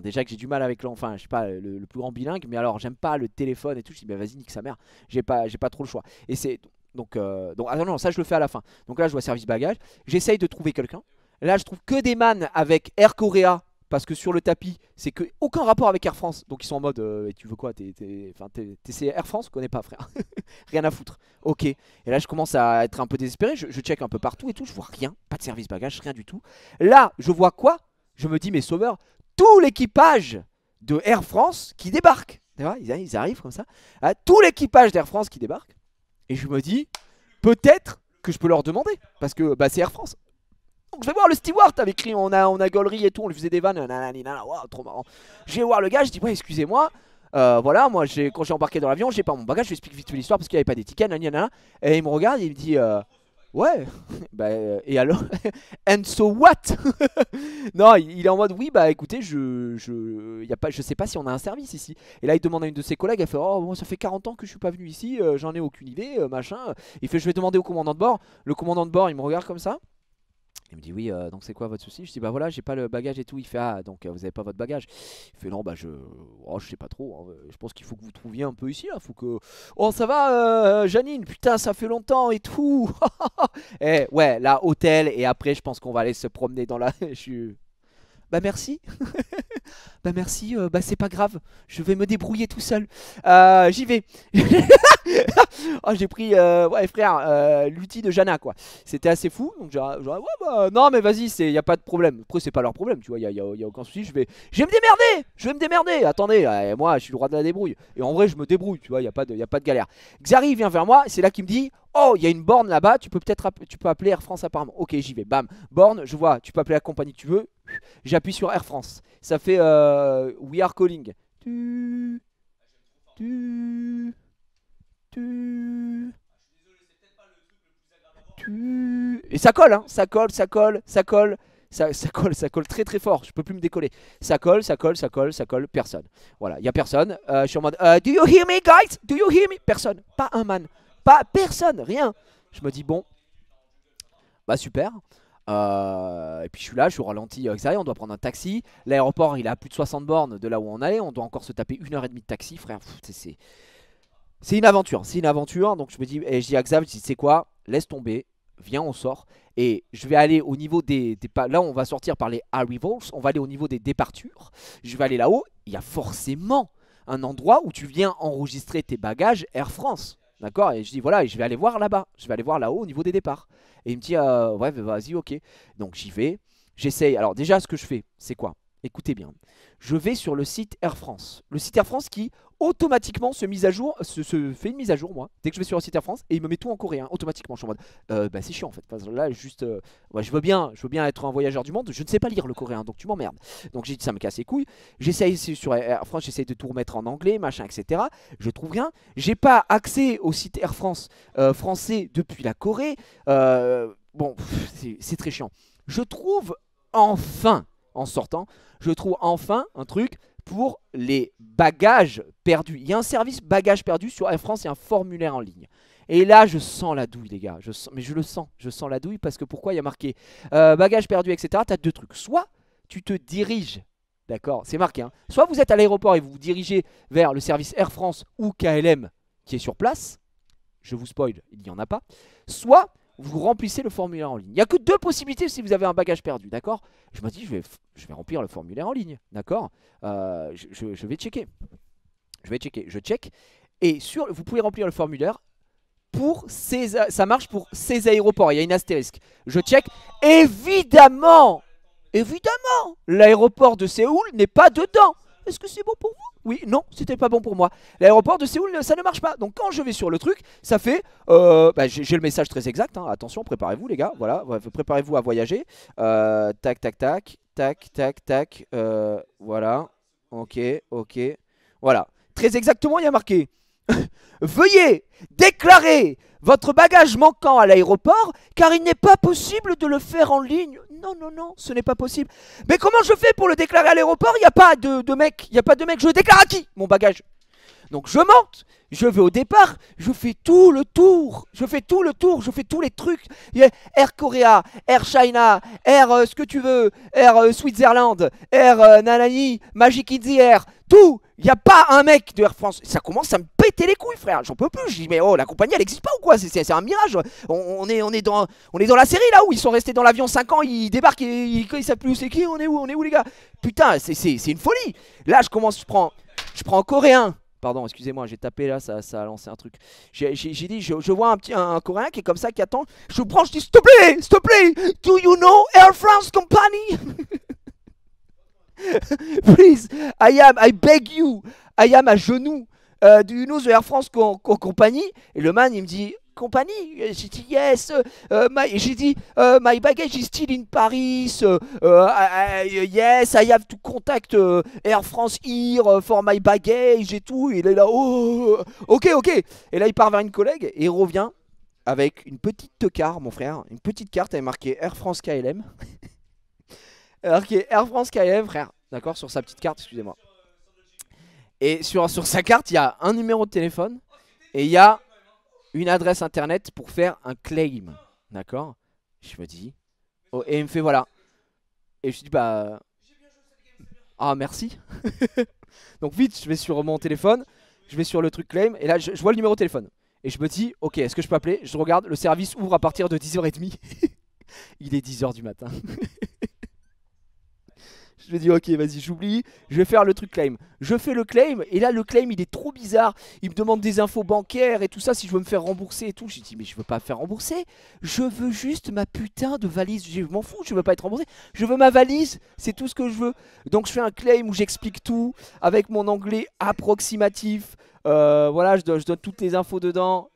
déjà que j'ai du mal avec enfin je sais pas, le plus grand bilingue, mais alors j'aime pas le téléphone et tout. Je dis bah vas-y nique sa mère, j'ai pas trop le choix. Et c'est donc ah non, ça je le fais à la fin. Donc là je vois service bagage, j'essaye de trouver quelqu'un. Là je trouve que des man avec Air Korea. Parce que sur le tapis, c'est que aucun rapport avec Air France. Donc ils sont en mode, tu veux quoi? T'es Air France? Je connais pas, frère. Rien à foutre. Ok. Et là, je commence à être un peu désespéré. Je check un peu partout et tout. Je vois rien. Pas de service bagage, rien du tout. Là, je vois quoi? Je me dis, mais sauveur, tout l'équipage de Air France qui débarque. Ils arrivent comme ça. Ah, tout l'équipage d'Air France qui débarque. Et je me dis, peut-être que je peux leur demander. Parce que bah, c'est Air France. Donc je vais voir le steward avec qui on a gaulerie et tout. On lui faisait des vannes. Wow, trop marrant. Je vais voir le gars. Je dis, ouais, excusez-moi. Voilà, moi quand j'ai embarqué dans l'avion, j'ai pas mon bagage. Je lui explique vite l'histoire parce qu'il n'y avait pas d'étiquette. Et il me regarde et il me dit, ouais, bah, et alors and so what? Non, il est en mode oui, bah écoutez, je sais pas si on a un service ici. Et là, il demande à une de ses collègues, elle fait oh, bon, ça fait 40 ans que je suis pas venu ici, j'en ai aucune idée, machin. Il fait je vais demander au commandant de bord. Le commandant de bord, il me regarde comme ça. Il me dit oui, donc c'est quoi votre souci? Je dis bah voilà, j'ai pas le bagage et tout. Il fait ah, donc vous avez pas votre bagage. Il fait non, bah je sais pas trop, hein. Je pense qu'il faut que vous trouviez un peu ici là. Faut que. Oh, ça va, Janine? Putain, ça fait longtemps et tout. Eh, ouais, là, hôtel. Et après, je pense qu'on va aller se promener dans la. Je suis. Bah merci. Bah merci, bah c'est pas grave. Je vais me débrouiller tout seul. J'y vais. Oh, j'ai pris, ouais frère, l'outil de Jana quoi. C'était assez fou. Donc genre, ouais bah non mais vas-y, y a pas de problème. Après c'est pas leur problème, tu vois, y a aucun souci. Je vais me démerder. Je vais me démerder. Attendez, moi je suis le roi de la débrouille. Et en vrai je me débrouille, tu vois, y a pas de galère. Xari vient vers moi, c'est là qu'il me dit oh, il y a une borne là-bas, tu peux appeler Air France apparemment. Ok, j'y vais, bam. Borne, je vois, tu peux appeler la compagnie que tu veux. J'appuie sur Air France. Ça fait We are calling. Et ça colle, hein. Ça colle. Ça colle très très fort. Je peux plus me décoller. Ça colle. Personne. Voilà, il y a personne. Je suis en mode do you hear me, guys? Do you hear me? Personne. Pas un man. Pas personne, rien. Je me dis bon, bah super. Et puis je suis là, je suis au ralenti extérieur. On doit prendre un taxi. L'aéroport il est à plus de 60 bornes de là où on allait. On doit encore se taper 1h30 de taxi, frère. C'est une aventure, c'est une aventure. Donc je me dis, et je dis à Xav, je dis c'est quoi? Laisse tomber, viens, on sort. Et je vais aller au niveau des là on va sortir par les arrivals. On va aller au niveau des départures. Je vais aller là-haut. Il y a forcément un endroit où tu viens enregistrer tes bagages Air France. D'accord? Et je dis voilà, et je vais aller voir là-bas. Je vais aller voir là-haut au niveau des départs. Et il me dit ouais vas-y, ok. Donc j'y vais. J'essaye. Alors déjà ce que je fais, c'est quoi? Écoutez bien. Je vais sur le site Air France. Le site Air France qui automatiquement se fait une mise à jour moi. Dès que je vais sur le site Air France et il me met tout en coréen automatiquement. Je suis en mode bah c'est chiant en fait. Parce que là juste ouais, je veux bien être un voyageur du monde. Je ne sais pas lire le coréen donc tu m'emmerdes. Donc j'ai dit ça me casse les couilles. J'essaye sur Air France, j'essaye de tout remettre en anglais, machin, etc. Je trouve rien. J'ai pas accès au site Air France français depuis la Corée. Bon, c'est très chiant. Je trouve enfin, en sortant, je trouve enfin un truc pour les bagages perdus. Il y a un service bagages perdus sur Air France, il y a un formulaire en ligne. Et là, je sens la douille, les gars. Mais je le sens. Je sens la douille parce que pourquoi il y a marqué bagages perdus, etc. Tu as deux trucs. Soit tu te diriges, d'accord, c'est marqué, hein. Soit vous êtes à l'aéroport et vous vous dirigez vers le service Air France ou KLM qui est sur place. Je vous spoil, il n'y en a pas. Soit vous remplissez le formulaire en ligne. Il n'y a que deux possibilités si vous avez un bagage perdu, d'accord? Je me dis, je vais remplir le formulaire en ligne, d'accord? Je vais checker. Je check. Et vous pouvez remplir le formulaire pour ça marche pour ces aéroports. Il y a une astérisque. Je check. Évidemment, l'aéroport de Séoul n'est pas dedans. Est-ce que c'est bon pour vous? Oui, non, c'était pas bon pour moi. L'aéroport de Séoul, ça ne marche pas. Donc quand je vais sur le truc, ça fait... bah, j'ai le message très exact, hein. Attention, préparez-vous les gars. Voilà, préparez-vous à voyager. Tac. Voilà. Ok. Voilà. Très exactement, il y a marqué... Veuillez déclarer votre bagage manquant à l'aéroport car il n'est pas possible de le faire en ligne. Non, ce n'est pas possible. Mais comment je fais pour le déclarer à l'aéroport? Il n'y a pas de mec. Je le déclare à qui, mon bagage? Donc je monte, je vais au départ, je fais tout le tour, je fais tous les trucs. Air Korea, Air China, Air ce que tu veux, Air Switzerland, Air Nanani, Magic Easy Air, tout. Il n'y a pas un mec de Air France. Ça commence à me péter les couilles, frère. J'en peux plus. Je dis mais oh, la compagnie elle existe pas ou quoi? C'est un mirage. On est dans la série là où ils sont restés dans l'avion 5 ans, ils débarquent et ils savent plus où c'est qui. On est où les gars? Putain, c'est une folie. Là je prends en coréen. Pardon, excusez-moi, j'ai tapé là, ça a lancé un truc. J'ai dit, je vois un coréen qui est comme ça, qui attend. Je prends, je dis, s'il te plaît, do you know Air France Company? Please, I beg you, I am à genoux. Do you know the Air France compagnie? Et le man il me dit compagnie. J'ai dit yes. J'ai dit my baggage is still in Paris. Yes, I have to contact Air France here for my baggage et tout. Et il est là, oh, ok, ok. Et là il part vers une collègue et il revient avec une petite carte, mon frère, une petite carte avec marqué Air France KLM. Marqué Air France KLM, frère. D'accord, sur sa petite carte, excusez-moi. Et sur sa carte, il y a un numéro de téléphone et il y a une adresse internet pour faire un claim. D'accord. Je me dis. Oh, et il me fait voilà. Et je dis bah. Ah, merci. Donc, vite, je vais sur mon téléphone. Je vais sur le truc claim. Et là, je vois le numéro de téléphone. Et je me dis, ok, est-ce que je peux appeler? Je regarde, le service ouvre à partir de 10h30. Il est 10h du matin. Je me dis ok vas-y j'oublie, je vais faire le truc claim. Je fais le claim et là le claim il est trop bizarre. Il me demande des infos bancaires et tout ça si je veux me faire rembourser et tout. J'ai dit mais je veux pas me faire rembourser. Je veux juste ma putain de valise. Je m'en fous, je veux pas être remboursé. Je veux ma valise, c'est tout ce que je veux. Donc je fais un claim où j'explique tout avec mon anglais approximatif. Voilà, je donne toutes les infos dedans.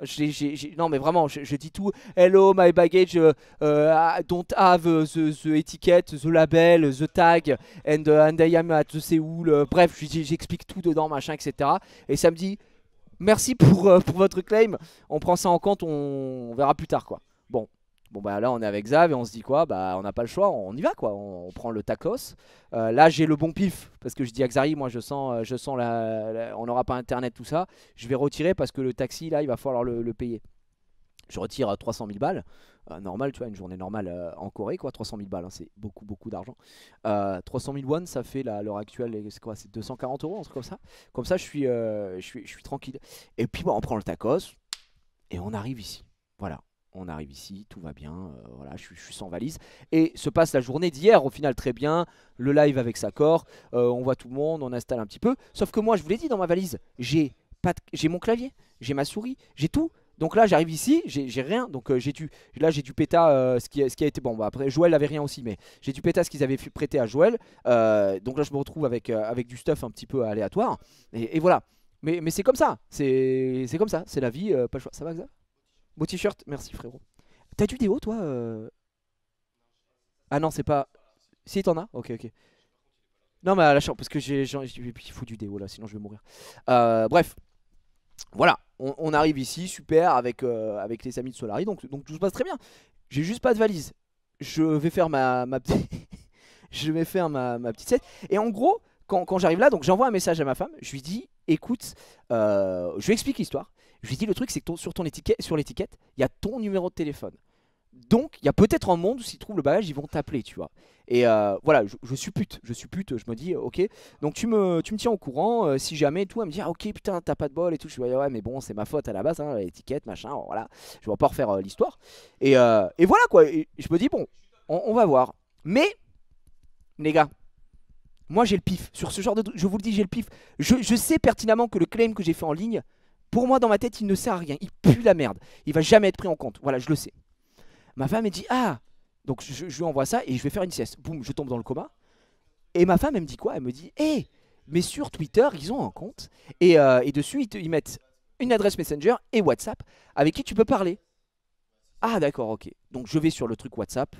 Non mais vraiment, je dis tout. Hello, my baggage don't have the etiquette, the label, the tag, and I am at Seoul. Bref, j'explique tout dedans, machin, etc. Et ça me dit, merci pour votre claim. On prend ça en compte, on verra plus tard, quoi. Bon bah là on est avec Xav et on se dit quoi, bah on n'a pas le choix, on y va quoi, on prend le tacos. Là j'ai le bon pif parce que je dis à Xari, moi je sens on n'aura pas internet tout ça. Je vais retirer parce que le taxi là il va falloir le payer. Je retire 300 000 balles, normal tu vois, une journée normale en Corée quoi, 300 000 balles hein, c'est beaucoup d'argent. 300 000 won ça fait là, à l'heure actuelle, c'est quoi, c'est 240 €, un truc comme ça. Comme ça je suis tranquille. Et puis bah, on prend le tacos et on arrive ici, voilà. On arrive ici, tout va bien, voilà, je suis sans valise. Et se passe la journée d'hier, au final très bien, le live avec Sakor, on voit tout le monde, on installe un petit peu. Sauf que moi, je vous l'ai dit dans ma valise, j'ai mon clavier, j'ai ma souris, j'ai tout. Donc là, j'arrive ici, j'ai rien. Donc j'ai du péta, ce qui a été... Bon, bah, après, Joël avait rien aussi, mais j'ai du péta ce qu'ils avaient prêté à Joël. Donc là, je me retrouve avec du stuff un petit peu aléatoire. Et voilà. Mais c'est comme ça, c'est comme ça, c'est la vie, pas le choix. Ça va, Xav? Beau t-shirt, merci frérot. T'as du déo toi Ah non c'est pas... Si t'en as. Ok ok. Non mais à la chambre parce que il faut du déo là sinon je vais mourir. Bref. Voilà, on arrive ici, super, avec les amis de Solari, donc tout se passe très bien. J'ai juste pas de valise. Je vais faire ma je vais faire ma petite set. Et en gros, quand j'arrive là, donc j'envoie un message à ma femme, je lui dis, écoute, je lui explique l'histoire. Je lui dis le truc c'est que sur l'étiquette, il y a ton numéro de téléphone. Donc il y a peut-être un monde où s'ils trouvent le bagage, ils vont t'appeler, tu vois. Et voilà, je suppute, je me dis ok. Donc tu me tiens au courant si jamais et tout. Elle me dit ah, ok putain t'as pas de bol et tout. Je dis ouais mais bon c'est ma faute à la base, hein, l'étiquette machin, voilà. Je vais pas refaire l'histoire. Et voilà quoi. Et je me dis bon, on va voir. Mais les gars, moi j'ai le pif sur ce genre de truc. Je vous le dis j'ai le pif. Je sais pertinemment que le claim que j'ai fait en ligne, pour moi dans ma tête il ne sert à rien. Il pue la merde. Il va jamais être pris en compte. Voilà je le sais. Ma femme elle dit ah. Donc je lui envoie ça et je vais faire une sieste. Boum, je tombe dans le coma. Et ma femme elle me dit quoi? Elle me dit hé, mais sur Twitter ils ont un compte. Et dessus ils mettent une adresse Messenger et WhatsApp avec qui tu peux parler. Ah d'accord ok. Donc je vais sur le truc WhatsApp.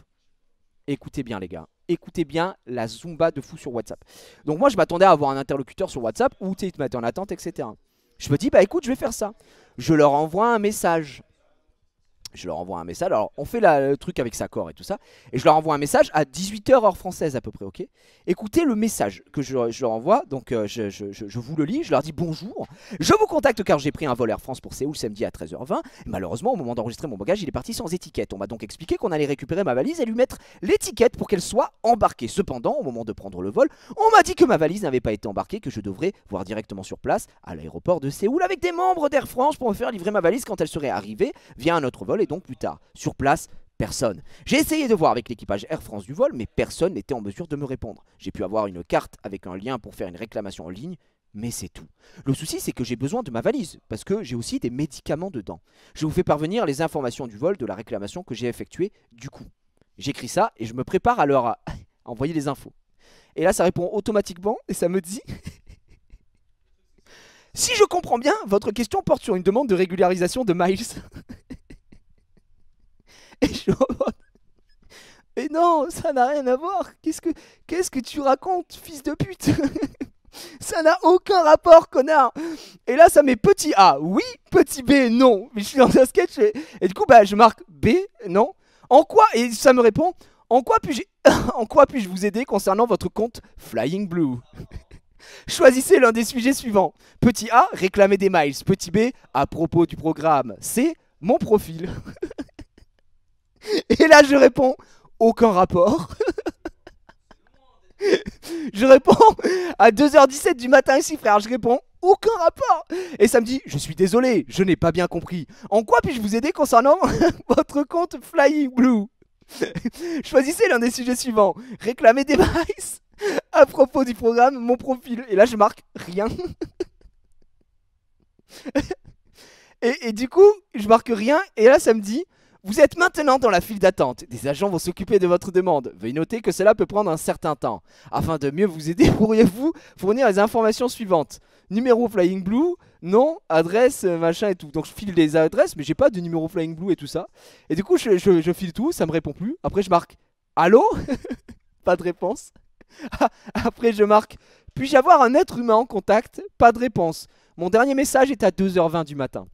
Écoutez bien les gars. Écoutez bien la zumba de fou sur WhatsApp. Donc moi je m'attendais à avoir un interlocuteur sur WhatsApp où tu sais, ils te mettent en attente etc. Je me dis bah écoute je vais faire ça. Je leur envoie un message. Alors on fait le truc avec Sakor et tout ça. Et je leur envoie un message à 18h heure française à peu près, ok. Écoutez le message que je leur envoie. Donc je vous le lis, je leur dis bonjour. Je vous contacte car j'ai pris un vol Air France pour Séoul samedi à 13h20. Malheureusement au moment d'enregistrer mon bagage il est parti sans étiquette. On m'a donc expliqué qu'on allait récupérer ma valise et lui mettre l'étiquette pour qu'elle soit embarquée. Cependant au moment de prendre le vol, on m'a dit que ma valise n'avait pas été embarquée, que je devrais voir directement sur place à l'aéroport de Séoul avec des membres d'Air France pour me faire livrer ma valise quand elle serait arrivée via un autre vol et donc plus tard. Sur place, personne. J'ai essayé de voir avec l'équipage Air France du vol, mais personne n'était en mesure de me répondre. J'ai pu avoir une carte avec un lien pour faire une réclamation en ligne, mais c'est tout. Le souci, c'est que j'ai besoin de ma valise, parce que j'ai aussi des médicaments dedans. Je vous fais parvenir les informations du vol de la réclamation que j'ai effectuée du coup. J'écris ça et je me prépare à leur envoyer les infos. Et là, ça répond automatiquement et ça me dit... Si je comprends bien, votre question porte sur une demande de régularisation de Miles. Et je suis en mode, mais non, ça n'a rien à voir. Qu'est-ce que tu racontes, fils de pute? Ça n'a aucun rapport, connard. Et là, ça met petit A, oui, petit B, non. Mais je suis dans un sketch et du coup, bah, je marque B, non. En quoi? Et ça me répond, en quoi puis-je vous aider concernant votre compte Flying Blue? Choisissez l'un des sujets suivants. Petit A, réclamer des miles. Petit B, à propos du programme. C, mon profil. Et là, je réponds, aucun rapport. Je réponds à 2h17 du matin ici, frère. Je réponds, aucun rapport. Et ça me dit, je suis désolé, je n'ai pas bien compris. En quoi puis-je vous aider concernant votre compte Flying Blue? Choisissez l'un des sujets suivants. Réclamer des miles. À propos du programme, mon profil. Et là, je marque rien. et du coup, je marque rien. Et là, ça me dit, vous êtes maintenant dans la file d'attente. Des agents vont s'occuper de votre demande. Veuillez noter que cela peut prendre un certain temps. Afin de mieux vous aider, pourriez-vous fournir les informations suivantes? Numéro Flying Blue, nom, adresse, machin et tout. Donc je file les adresses, mais j'ai pas de numéro Flying Blue et tout ça. Et du coup, je file tout, ça me répond plus. Après, je marque allô? Pas de réponse. Après, je marque puis-je avoir un être humain en contact? Pas de réponse. Mon dernier message est à 2h20 du matin.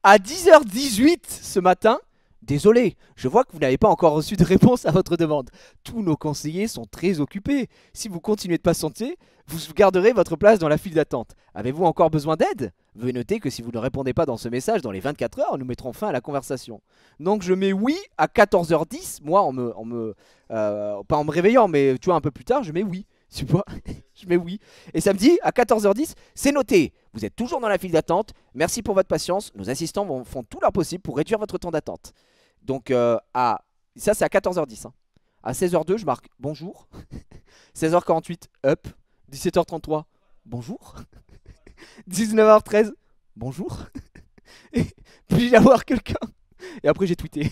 À 10h18 ce matin, désolé, je vois que vous n'avez pas encore reçu de réponse à votre demande. Tous nos conseillers sont très occupés. Si vous continuez de patienter, vous garderez votre place dans la file d'attente. Avez-vous encore besoin d'aide? Veuillez noter que si vous ne répondez pas dans ce message dans les 24 heures, nous mettrons fin à la conversation. Donc je mets oui à 14h10, moi pas en me réveillant, mais tu vois un peu plus tard, je mets oui. Tu vois, je mets oui. Et ça me dit à 14h10, c'est noté. Vous êtes toujours dans la file d'attente. Merci pour votre patience. Nos assistants font tout leur possible pour réduire votre temps d'attente. Donc ça c'est à 14h10. Hein. À 16h02, je marque bonjour. 16h48, up. 17h33, bonjour. 19h13, bonjour. Puis-je avoir quelqu'un? Et après j'ai tweeté,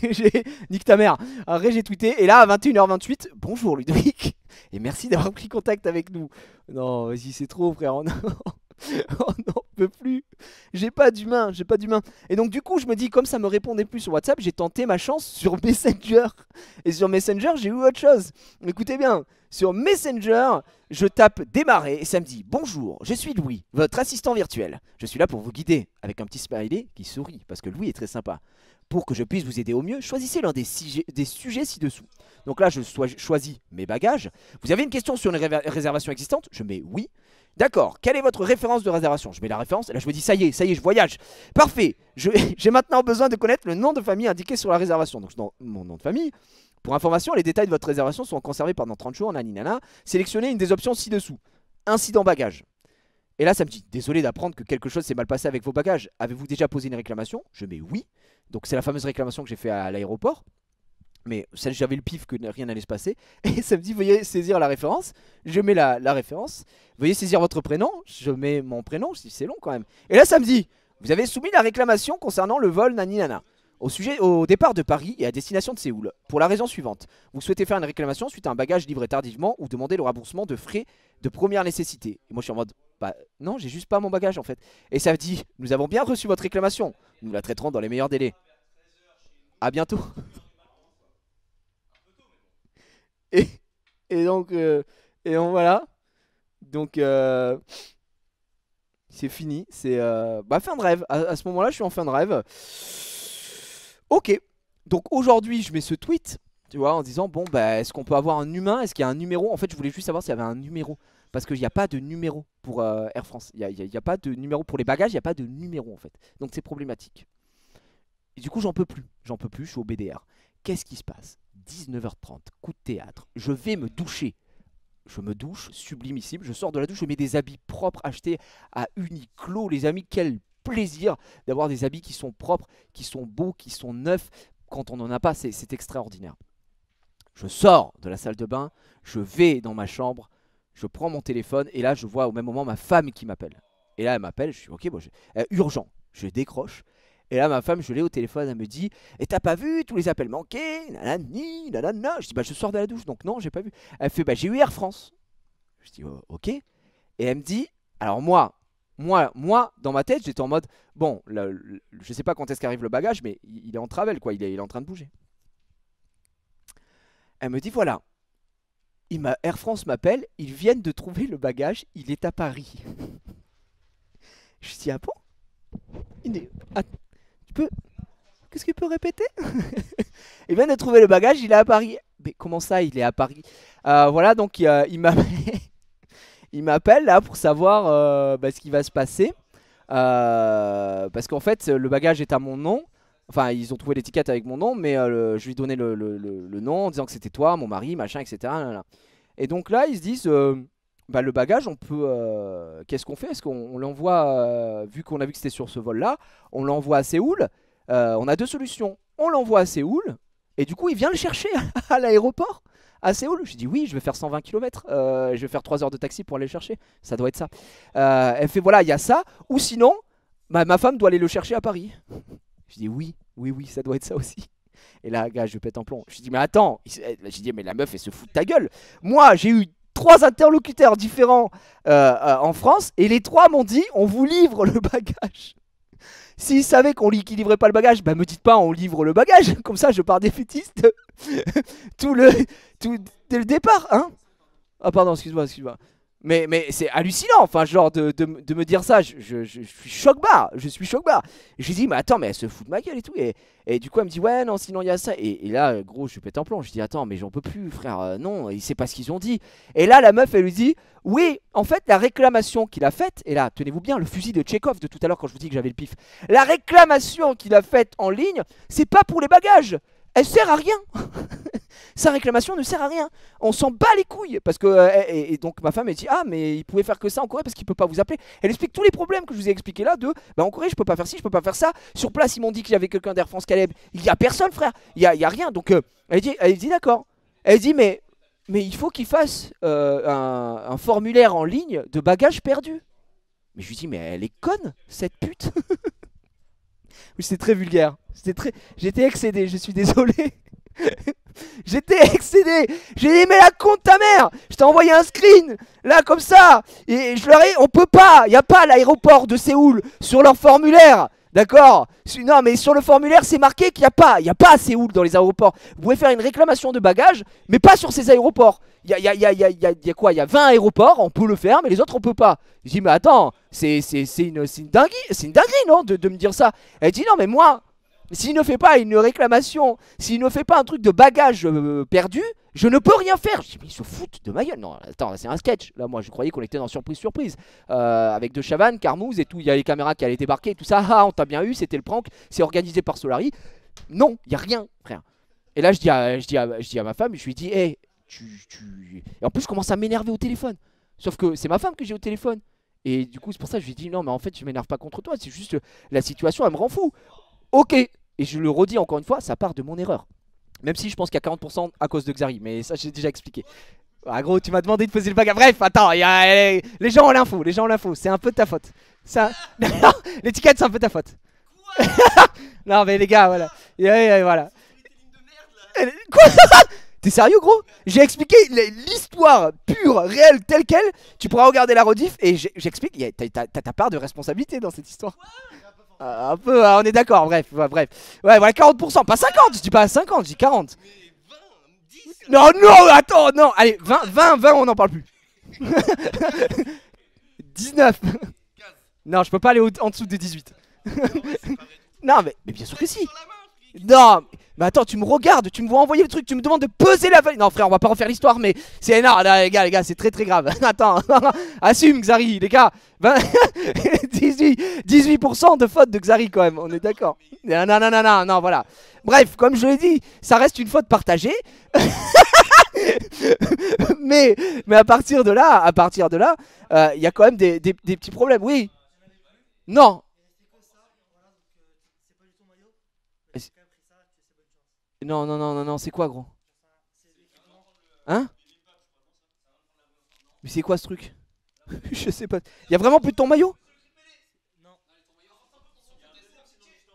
nique ta mère. Après j'ai tweeté et là à 21h28, bonjour Ludovic. Et merci d'avoir pris contact avec nous. Non, vas-y, c'est trop frère. On n'en peut plus. J'ai pas d'humain. Et donc du coup je me dis, comme ça me répondait plus sur WhatsApp, j'ai tenté ma chance sur Messenger. Et sur Messenger j'ai eu autre chose. Écoutez bien, sur Messenger, je tape démarrer et ça me dit bonjour, je suis Louis, votre assistant virtuel. Je suis là pour vous guider, avec un petit smiley qui sourit, parce que Louis est très sympa. Pour que je puisse vous aider au mieux, choisissez l'un des sujets ci-dessous. Donc là, je choisis mes bagages. Vous avez une question sur une réservation existante? Je mets oui. D'accord, quelle est votre référence de réservation? Je mets la référence, et là je me dis ça y est, je voyage. Parfait, j'ai maintenant besoin de connaître le nom de famille indiqué sur la réservation. Donc dans mon nom de famille. Pour information, les détails de votre réservation sont conservés pendant 30 jours, naninana. Sélectionnez une des options ci-dessous. Incident bagage. Et là, ça me dit, désolé d'apprendre que quelque chose s'est mal passé avec vos bagages. Avez-vous déjà posé une réclamation? Je mets oui. Donc c'est la fameuse réclamation que j'ai fait à l'aéroport. Mais celle j'avais le pif que rien n'allait se passer. Et ça me dit, veuillez saisir la référence. Je mets la référence. Veuillez saisir votre prénom. Je mets mon prénom, c'est long quand même. Et là, ça me dit, vous avez soumis la réclamation concernant le vol naninana. Au départ de Paris et à destination de Séoul, pour la raison suivante. Vous souhaitez faire une réclamation suite à un bagage livré tardivement ou demander le remboursement de frais de première nécessité. Et moi je suis en mode, bah non, j'ai juste pas mon bagage en fait. Et ça me dit, nous avons bien reçu votre réclamation. Nous la traiterons dans les meilleurs délais. À bientôt. Et donc voilà. Donc c'est fini. C'est fin de rêve. À ce moment-là, je suis en fin de rêve. Ok, donc aujourd'hui je mets ce tweet, tu vois, en disant bon bah est-ce qu'on peut avoir un humain, est-ce qu'il y a un numéro? En fait je voulais juste savoir s'il y avait un numéro, parce qu'il n'y a pas de numéro pour Air France, il n'y a pas de numéro pour les bagages, il n'y a pas de numéro en fait, donc c'est problématique. Et du coup j'en peux plus, je suis au BDR. Qu'est-ce qui se passe? 19h30, coup de théâtre, je vais me doucher. Je me douche, sublimissime, je sors de la douche, je mets des habits propres achetés à Uniqlo, les amis, quel plaisir d'avoir des habits qui sont propres, qui sont beaux, qui sont neufs. Quand on n'en a pas, c'est extraordinaire. Je sors de la salle de bain, je vais dans ma chambre, je prends mon téléphone et là je vois au même moment ma femme qui m'appelle. Et là elle m'appelle, je suis ok, bon, urgent, je décroche. Et là ma femme, je l'ai au téléphone, elle me dit, et t'as pas vu tous les appels manqués, nanani, nanana. Je dis bah je sors de la douche, donc non j'ai pas vu. Elle fait bah j'ai eu Air France. Je dis oh, ok. Et elle me dit Alors moi, dans ma tête, j'étais en mode, bon, je sais pas quand est-ce qu'arrive le bagage, mais il est en travel, quoi, il est en train de bouger. Elle me dit, voilà, Air France m'appelle, ils viennent de trouver le bagage, il est à Paris. Je dis, ah bon? Ah, tu peux... Qu'est-ce qu'il peut répéter? Ils viennent de trouver le bagage, il est à Paris. Mais comment ça, il est à Paris? Voilà, donc il m'appelle il m'appelle là pour savoir bah, ce qui va se passer. Parce qu'en fait, le bagage est à mon nom. Enfin, ils ont trouvé l'étiquette avec mon nom, mais je lui ai donné le nom en disant que c'était toi, mon mari, machin, etc. Là. Et donc là, ils se disent, bah, le bagage, on peut... qu'est-ce qu'on fait? Est-ce qu'on l'envoie, vu qu'on a vu que c'était sur ce vol-là, on l'envoie à Séoul. On a deux solutions. On l'envoie à Séoul, et du coup, il vient le chercher à l'aéroport. À Séoul, je dis oui, je vais faire 120 km, je vais faire 3 heures de taxi pour aller le chercher, ça doit être ça. Elle fait voilà, il y a ça, ou sinon, bah, ma femme doit aller le chercher à Paris. Je dis oui, oui, oui, ça doit être ça aussi. Et là, gars, je pète un plomb. Je dis mais attends, je dis mais la meuf, elle se fout de ta gueule. Moi, j'ai eu 3 interlocuteurs différents en France, et les 3 m'ont dit on vous livre le bagage. S'ils savaient qu'on livrait pas le bagage, bah me dites pas on livre le bagage, comme ça je pars défaitiste tout le dès le départ, hein. Ah pardon, excuse-moi. Mais c'est hallucinant, enfin genre de me dire ça, je suis choc-barre, je suis choc-barre. J'ai dit mais attends, mais elle se fout de ma gueule et tout, et du coup elle me dit ouais non sinon il y a ça, et là gros je pète un plomb, je dis attends mais j'en peux plus frère, non, il sait pas ce qu'ils ont dit. Et là la meuf elle lui dit oui en fait la réclamation qu'il a faite, et là tenez-vous bien le fusil de Tchekhov de tout à l'heure quand je vous dis que j'avais le pif, la réclamation qu'il a faite en ligne c'est pas pour les bagages, elle sert à rien. Sa réclamation ne sert à rien. On s'en bat les couilles. Parce que, et donc ma femme elle dit ah mais il pouvait faire que ça en Corée parce qu'il peut pas vous appeler. Elle explique tous les problèmes que je vous ai expliqués là de bah en Corée je peux pas faire ci, je peux pas faire ça. Sur place ils m'ont dit qu'il y avait quelqu'un d'Air France Caleb. Il y a personne frère. Il y a rien. Donc elle dit d'accord. Elle dit mais il faut qu'il fasse un formulaire en ligne de bagages perdus. Mais je lui dis mais elle est conne cette pute. Oui, c'était très vulgaire. J'étais excédé, je suis désolé. J'étais excédé. J'ai dit mais la con de ta mère. Je t'ai envoyé un screen là comme ça. Et je leur ai... On peut pas. Y a pas l'aéroport de Séoul sur leur formulaire. D'accord. Non mais sur le formulaire c'est marqué qu'il n'y a pas. Il n'y a pas à Séoul dans les aéroports. Vous pouvez faire une réclamation de bagages. Mais pas sur ces aéroports. Il y a quoi? Il y a 20 aéroports. On peut le faire mais les autres on peut pas. Je dis mais attends. C'est une dinguerie. C'est une dinguerie non de me dire ça. Elle dit non mais moi... S'il ne fait pas une réclamation, s'il ne fait pas un truc de bagage perdu, je ne peux rien faire. Je dis mais ils se foutent de ma gueule. Non, attends, c'est un sketch. Là, moi, je croyais qu'on était dans surprise. Avec De Chavannes, Carmouze et tout. Il y a les caméras qui allaient débarquer et tout ça. Ah, on t'a bien eu, c'était le prank. C'est organisé par Solari. Non, il n'y a rien, frère. Et là, je dis à ma femme, je lui dis, hé, Et en plus, je commence à m'énerver au téléphone. Sauf que c'est ma femme que j'ai au téléphone. Et du coup, c'est pour ça que je lui dis, non, mais en fait, je m'énerve pas contre toi. C'est juste la situation, elle me rend fou. Ok, et je le redis encore une fois, ça part de mon erreur. Même si je pense qu'il y a 40% à cause de Xari, mais ça j'ai déjà expliqué. Ah gros, tu m'as demandé de poser le bagage. Bref, attends, les gens ont l'info, c'est un peu de ta faute. Ça... L'étiquette c'est un peu de ta faute. Non mais les gars, voilà. Voilà. Quoi? T'es sérieux gros? J'ai expliqué l'histoire pure, réelle, telle quelle. Tu pourras regarder la rediff et j'explique, t'as ta part de responsabilité dans cette histoire. Un peu, on est d'accord, bref. Ouais, voilà, 40%, pas 50, je dis pas 50, je dis 40. Mais 20, 10. Non, non, attends, non, allez, 20, on n'en parle plus. 19. 15. Non, je peux pas aller en dessous de 18. Non, mais bien sûr que si. Sur la main, frère. Non, mais attends, tu me regardes, tu me vois envoyer le truc, tu me demandes de peser la valise. Non, frère, on va pas refaire l'histoire, mais c'est énorme, les gars, c'est très grave. Attends, assume, Xari, les gars. 18% de faute de Xari, quand même, on est d'accord. Non, voilà. Bref, comme je l'ai dit, ça reste une faute partagée. mais à partir de là, il y a quand même des petits problèmes, oui. Non. Non, c'est quoi gros? Hein? Mais c'est quoi ce truc? Je sais pas. Y'a vraiment plus de ton maillot?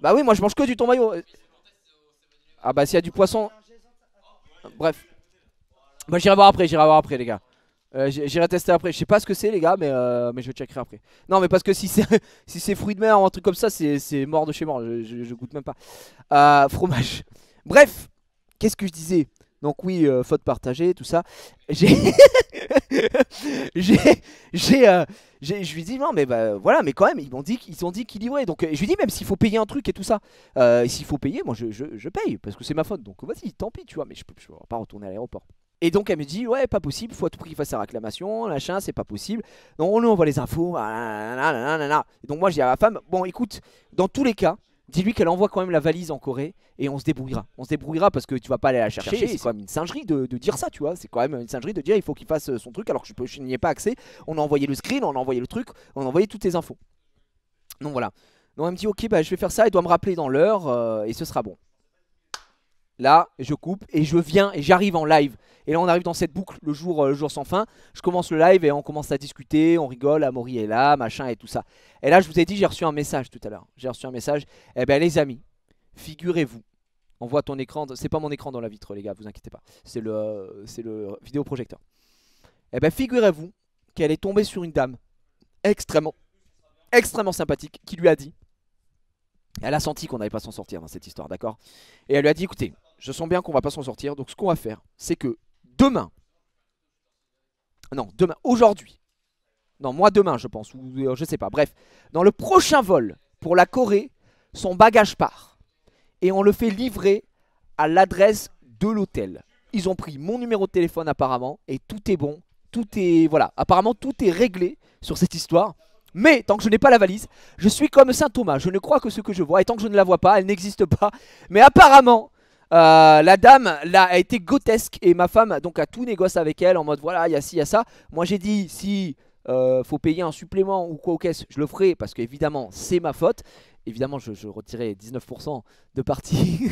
Bah oui, moi je mange que du ton maillot. Ah bah s'il y a du poisson. Bref. Bah j'irai voir après les gars. J'irai tester après. Je sais pas ce que c'est les gars, mais je checkerai après. Non mais parce que si c'est si c'est fruits de mer ou un truc comme ça, c'est mort de chez mort. Je goûte même pas. Fromage. Bref, qu'est-ce que je disais? Donc oui, faute partagée, tout ça. J'ai j'ai je lui dis non mais bah voilà, mais quand même ils ont dit qu'ils livraient. Donc je lui dis même s'il faut payer un truc et tout ça, s'il faut payer, moi je paye parce que c'est ma faute. Donc vas-y, tant pis, tu vois, mais je peux pas retourner à l'aéroport. Et donc elle me dit ouais pas possible, faut à tout prix qu'il fasse sa réclamation, machin, c'est pas possible. Donc on lui envoie les infos, nanana. Et donc moi je dis à ma femme, bon écoute, dans tous les cas, dis-lui qu'elle envoie quand même la valise en Corée et on se débrouillera. On se débrouillera parce que tu vas pas aller la chercher. C'est quand même une singerie de dire ça, tu vois. C'est quand même une singerie de dire il faut qu'il fasse son truc alors que je n'y ai pas accès. On a envoyé le screen, on a envoyé le truc, on a envoyé toutes les infos. Donc voilà. Donc elle me dit ok bah je vais faire ça, elle doit me rappeler dans l'heure et ce sera bon. Là, je coupe et je viens et j'arrive en live. Et là, on arrive dans cette boucle, le jour sans fin. Je commence le live et on commence à discuter, on rigole, Amaury est là, machin et tout ça. Et là, je vous ai dit, j'ai reçu un message tout à l'heure. J'ai reçu un message. Eh ben, les amis, figurez-vous. On voit ton écran. C'est pas mon écran dans la vitre, les gars, vous inquiétez pas. C'est le vidéoprojecteur. Eh ben, figurez-vous qu'elle est tombée sur une dame extrêmement sympathique qui lui a dit. Elle a senti qu'on n'allait pas s'en sortir dans cette histoire, d'accord? Et elle lui a dit, écoutez, je sens bien qu'on va pas s'en sortir. Donc ce qu'on va faire, c'est que demain, aujourd'hui, non, moi demain je pense, ou je sais pas, bref, dans le prochain vol pour la Corée, son bagage part. Et on le fait livrer à l'adresse de l'hôtel. Ils ont pris mon numéro de téléphone apparemment, et tout est bon, tout est, voilà, apparemment tout est réglé sur cette histoire. Mais tant que je n'ai pas la valise, je suis comme saint Thomas, je ne crois que ce que je vois. Et tant que je ne la vois pas, elle n'existe pas. Mais apparemment, la dame là a été grotesque. Et ma femme donc a tout négocié avec elle en mode voilà, il y a ci, il y a ça. Moi j'ai dit si faut payer un supplément ou quoi aux caisses, je le ferai parce qu'évidemment c'est ma faute. Évidemment je retirais 19% de partie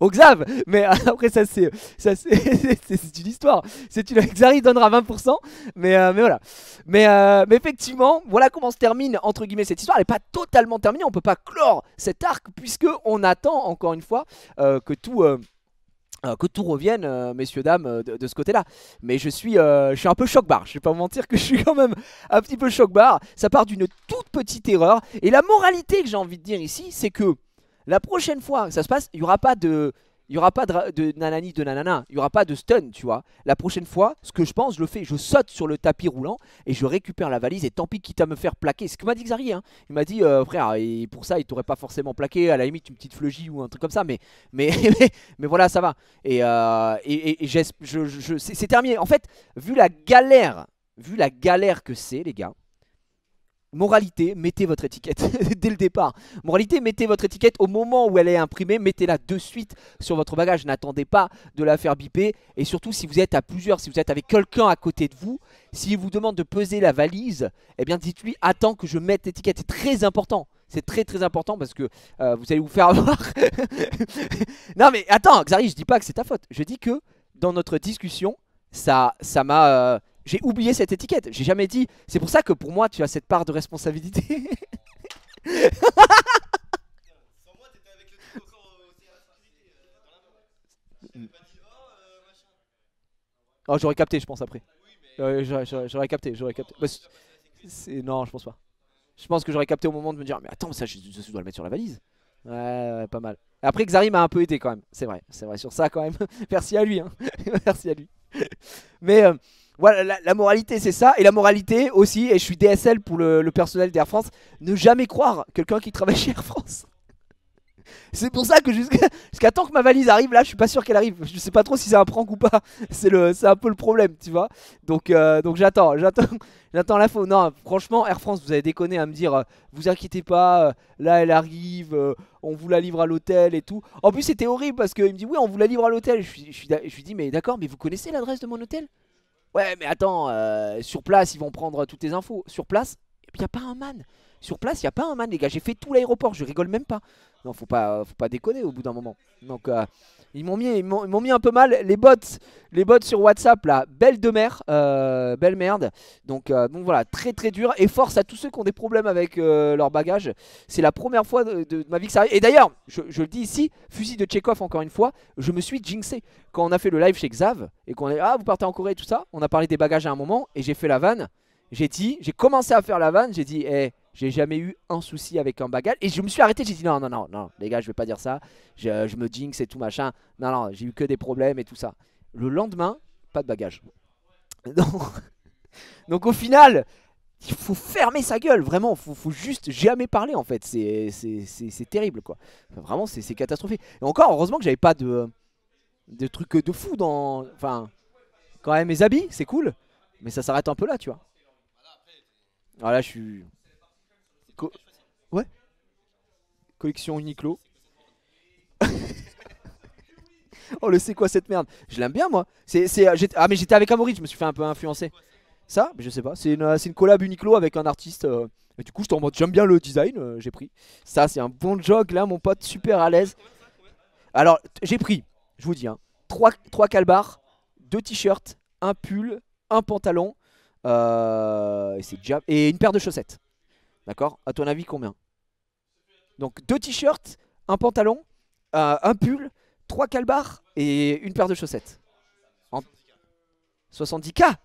au Xav. Mais après ça c'est une histoire. Xari donnera 20%. Mais voilà. Mais effectivement, voilà comment se termine entre guillemets cette histoire. Elle n'est pas totalement terminée. On peut pas clore cet arc puisque on attend encore une fois que tout revienne, messieurs, dames, de ce côté-là. Mais je suis un peu choc-barre. Je vais pas vous mentir que je suis quand même un petit peu choc-barre. Ça part d'une toute petite erreur. Et la moralité que j'ai envie de dire ici, c'est que la prochaine fois que ça se passe, il n'y aura pas de... Il n'y aura pas de nanani, de nanana, il n'y aura pas de stun, tu vois. La prochaine fois, ce que je pense, je le fais, je saute sur le tapis roulant et je récupère la valise et tant pis quitte à me faire plaquer. C'est ce que m'a dit Xari, hein. Il m'a dit, frère, et pour ça, il t'aurait pas forcément plaqué, à la limite une petite fleugie ou un truc comme ça, mais voilà, ça va. Et c'est terminé. En fait, vu la galère que c'est, les gars, moralité, mettez votre étiquette dès le départ. Moralité, mettez votre étiquette au moment où elle est imprimée, mettez-la de suite sur votre bagage. N'attendez pas de la faire biper. Et surtout, si vous êtes à plusieurs, si vous êtes avec quelqu'un à côté de vous, s'il vous demande de peser la valise, eh bien dites-lui, attends que je mette l'étiquette. C'est très important. C'est très très important parce que vous allez vous faire avoir. Non mais attends, Xari, je dis pas que c'est ta faute. Je dis que dans notre discussion, ça m'a... j'ai oublié cette étiquette, j'ai jamais dit. C'est pour ça que pour moi tu as cette part de responsabilité. Sans moi, t'étais avec le truc encore au dans la main. T'avais pas dit machin. Oh, j'aurais capté, je pense après. Oui, mais. J'aurais capté. Bah, non, je pense pas. Je pense que j'aurais capté au moment de me dire mais attends, ça je dois le mettre sur la valise. Ouais, pas mal. Après Xari m'a un peu aidé quand même. C'est vrai sur ça quand même. Merci à lui, hein. Merci à lui. Mais voilà, la moralité c'est ça. Et la moralité aussi, et je suis DSL pour le personnel d'Air France, ne jamais croire quelqu'un qui travaille chez Air France. C'est pour ça que jusqu'à temps que ma valise arrive, là je suis pas sûr qu'elle arrive. Je sais pas trop si c'est un prank ou pas. C'est un peu le problème, tu vois. Donc j'attends l'info. Non, franchement, Air France, vous avez déconné à me dire vous inquiétez pas, là elle arrive, on vous la livre à l'hôtel et tout. En plus c'était horrible parce qu'il me dit oui, on vous la livre à l'hôtel. Je lui dis mais d'accord, mais vous connaissez l'adresse de mon hôtel? Ouais, mais attends, sur place ils vont prendre toutes les infos. Sur place, il n'y a pas un man. Sur place, il n'y a pas un man, les gars. J'ai fait tout l'aéroport, je rigole même pas. Non, faut pas déconner au bout d'un moment. Donc, ils m'ont mis un peu mal. Les bots sur WhatsApp, là, belle de mer, belle merde. Donc voilà, très très dur. Et force à tous ceux qui ont des problèmes avec leur bagage. C'est la première fois de ma vie que ça arrive. Et d'ailleurs, je le dis ici, fusil de Tchekhov encore une fois, je me suis jinxé. Quand on a fait le live chez Xav, et qu'on est, ah, vous partez en Corée et tout ça, on a parlé des bagages à un moment, et j'ai fait la vanne. J'ai commencé à faire la vanne, j'ai dit, j'ai jamais eu un souci avec un bagage. Et je me suis arrêté, j'ai dit non, les gars, je vais pas dire ça. Je me jinx et tout machin. Non, j'ai eu que des problèmes et tout ça. Le lendemain, pas de bagage. Donc au final, il faut fermer sa gueule, vraiment. Faut juste jamais parler en fait. C'est terrible quoi. Enfin, vraiment, c'est catastrophique. Et encore, heureusement que j'avais pas de trucs de fou dans. Enfin, quand même, mes habits, c'est cool. Mais ça s'arrête un peu là, tu vois. Alors là, je suis. Ouais. Collection Uniqlo. Oh, le c'est quoi cette merde? Je l'aime bien moi. Ah, mais j'étais avec Amaury, je me suis fait un peu influencer. Ça, je sais pas. C'est une collab Uniqlo avec un artiste. Et du coup, j'étais en mode j'aime bien le design. J'ai pris. Ça, c'est un bon jog là, mon pote, super à l'aise. Alors, j'ai pris, je vous dis, 3 calbars, 2 t-shirts, un pull, un pantalon. Et une paire de chaussettes. D'accord? À ton avis, combien? Donc 2 t-shirts, un pantalon, un pull, 3 calbars et une paire de chaussettes. En 70K.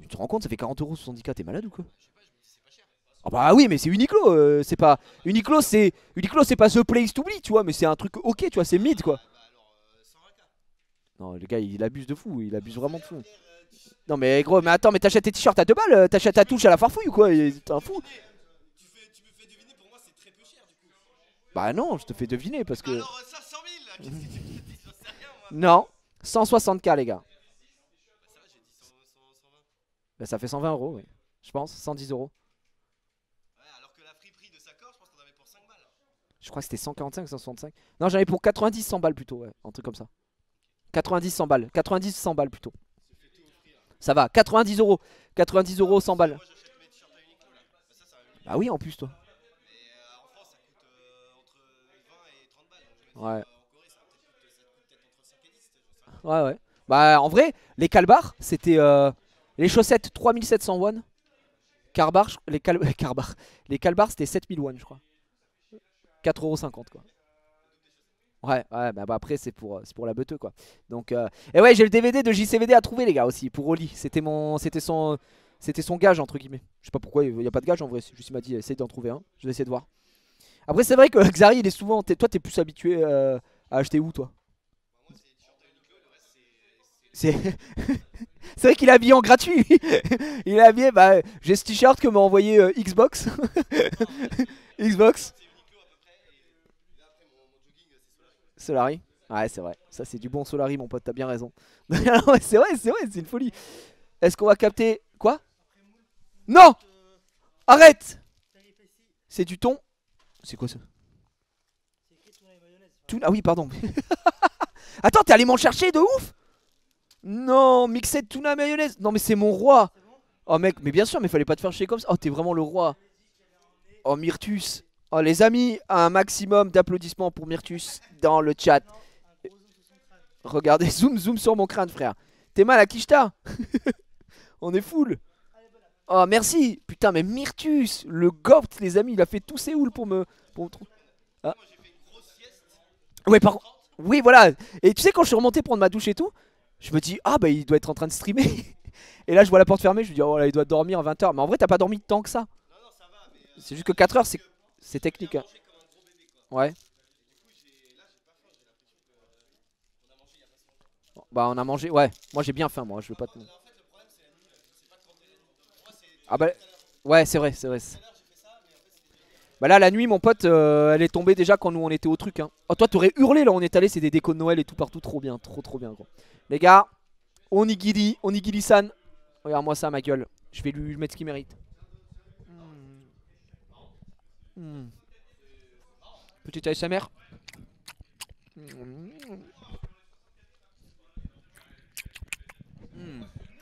Tu te rends compte, ça fait 40 € 70K, t'es malade ou quoi? Ah bah oui, mais c'est Uniqlo, c'est pas Uniqlo, c'est pas The Place to Be, tu vois, mais c'est un truc ok, tu vois, c'est mid quoi. Non, le gars, il abuse de fou, il abuse vraiment de fou. Non mais gros, mais attends, mais t'achètes tes t-shirts à 2 balles, t'achètes ta touche à la farfouille ou quoi? T'es un fou. Tu me fais deviner, pour moi c'est très peu cher du coup. Bah non, je te fais deviner parce que. Alors 500 000 là, qu'est-ce que tu dis? J'en sais rien moi. Non, 160K les gars. Bah ça va, j'ai dit 120. Bah ça fait 120 €, oui. Je pense, 110 €. Ouais, alors que la friperie de Sakor, je pense qu'on avait pour 5 balles. Je crois que c'était 145, 165. Non, j'en avais pour 90, 100 balles plutôt, ouais. Un truc comme ça. 90, 100 balles. 90, 100 balles plutôt. Ça va, 90 €. 90 €, 100 balles. Moi j'achète mes t-shirts à Uniqlo là. Bah ça va Uniqlo. Bah oui, en plus, toi. Mais en France ça coûte entre 20 et 30 balles. Donc je me dis, Ouais. en Corée ça coûte peut-être entre 5 et 10. J'en sais rien. Ouais. Bah en vrai, les calbars, c'était. Les chaussettes, 3700 won. Les calbars, c'était 7000 won, je crois. 4,50 € quoi. Ouais, bah après c'est pour la beuteux quoi. Donc et ouais, j'ai le DVD de JCVD à trouver les gars aussi pour Oli. C'était son gage entre guillemets. Je sais pas pourquoi il y a pas de gage en vrai. Juste il m'a dit essaye d'en trouver un. Je vais essayer de voir. Après c'est vrai que Xari il est souvent. Toi t'es plus habitué à acheter où toi? Bah, moi c'est les t-shirts à Uniqlo, le reste C'est c'est vrai qu'il est habillé en gratuit. Il est habillé. Bah j'ai ce t-shirt que m'a envoyé Xbox. Xbox. c'est Uniqlo à peu près. Et là après mon jogging c'est Solari. Solari. Ouais, c'est vrai. Ça, c'est du bon Solari, mon pote. T'as bien raison. Ouais, c'est vrai, c'est une folie. Est-ce qu'on va capter. Quoi? Non! Arrête! C'est du thon. C'est quoi ça? Ah oui, pardon. Attends, t'es allé m'en chercher de ouf? Non, mixé de tuna mayonnaise. Non, mais c'est mon roi. Oh, mec, mais bien sûr, mais fallait pas te faire chier comme ça. Oh, t'es vraiment le roi. Oh, Myrtus. Oh, les amis, un maximum d'applaudissements pour Myrtus dans le chat. Regardez, zoom sur mon crâne, frère. T'es mal à Kishta. On est full. Oh, merci. Putain, mais Myrtus, le goat, les amis, il a fait tout Séoul pour me trouver. Ah. Moi j'ai fait une grosse sieste. Ouais, par contre. Oui, voilà. Et tu sais, quand je suis remonté prendre ma douche et tout, je me dis, ah bah il doit être en train de streamer. Et là, je vois la porte fermée, je me dis, oh là, il doit dormir à 20 h. Mais en vrai, t'as pas dormi tant que ça. Non, non, ça va, mais. C'est juste que 4 heures, c'est technique. On a Hein. mangé comme un gros bébé quoi. Ouais. Et du coup, là j'ai pas faim, j'ai l'impression qu'on a mangé il y a pas si longtemps. Bah, on a mangé. Ouais, moi j'ai bien faim, moi. Je veux pas te. Mais en fait, le problème c'est la nuit là. Je sais pas quand est la nuit. Donc, pour moi, c'est. Ah bah. Ouais, c'est vrai, c'est vrai. Tout à l'heure j'ai fait ça, mais en fait c'est. Bah là, la nuit, mon pote, elle est tombée déjà quand nous on était au truc. Hein. Oh, toi, t'aurais hurlé là, on est allé, c'est des décos de Noël et tout partout. Trop bien, trop bien, gros. Les gars, Onigiri-san. Regarde-moi ça, ma gueule. Je vais lui mettre ce qu'il mérite. Petite ASMR.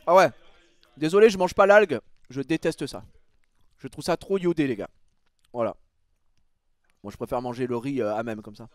Ah ouais. Désolé, je mange pas l'algue. Je déteste ça. Je trouve ça trop iodé les gars. Voilà. Moi je préfère manger le riz à même comme ça.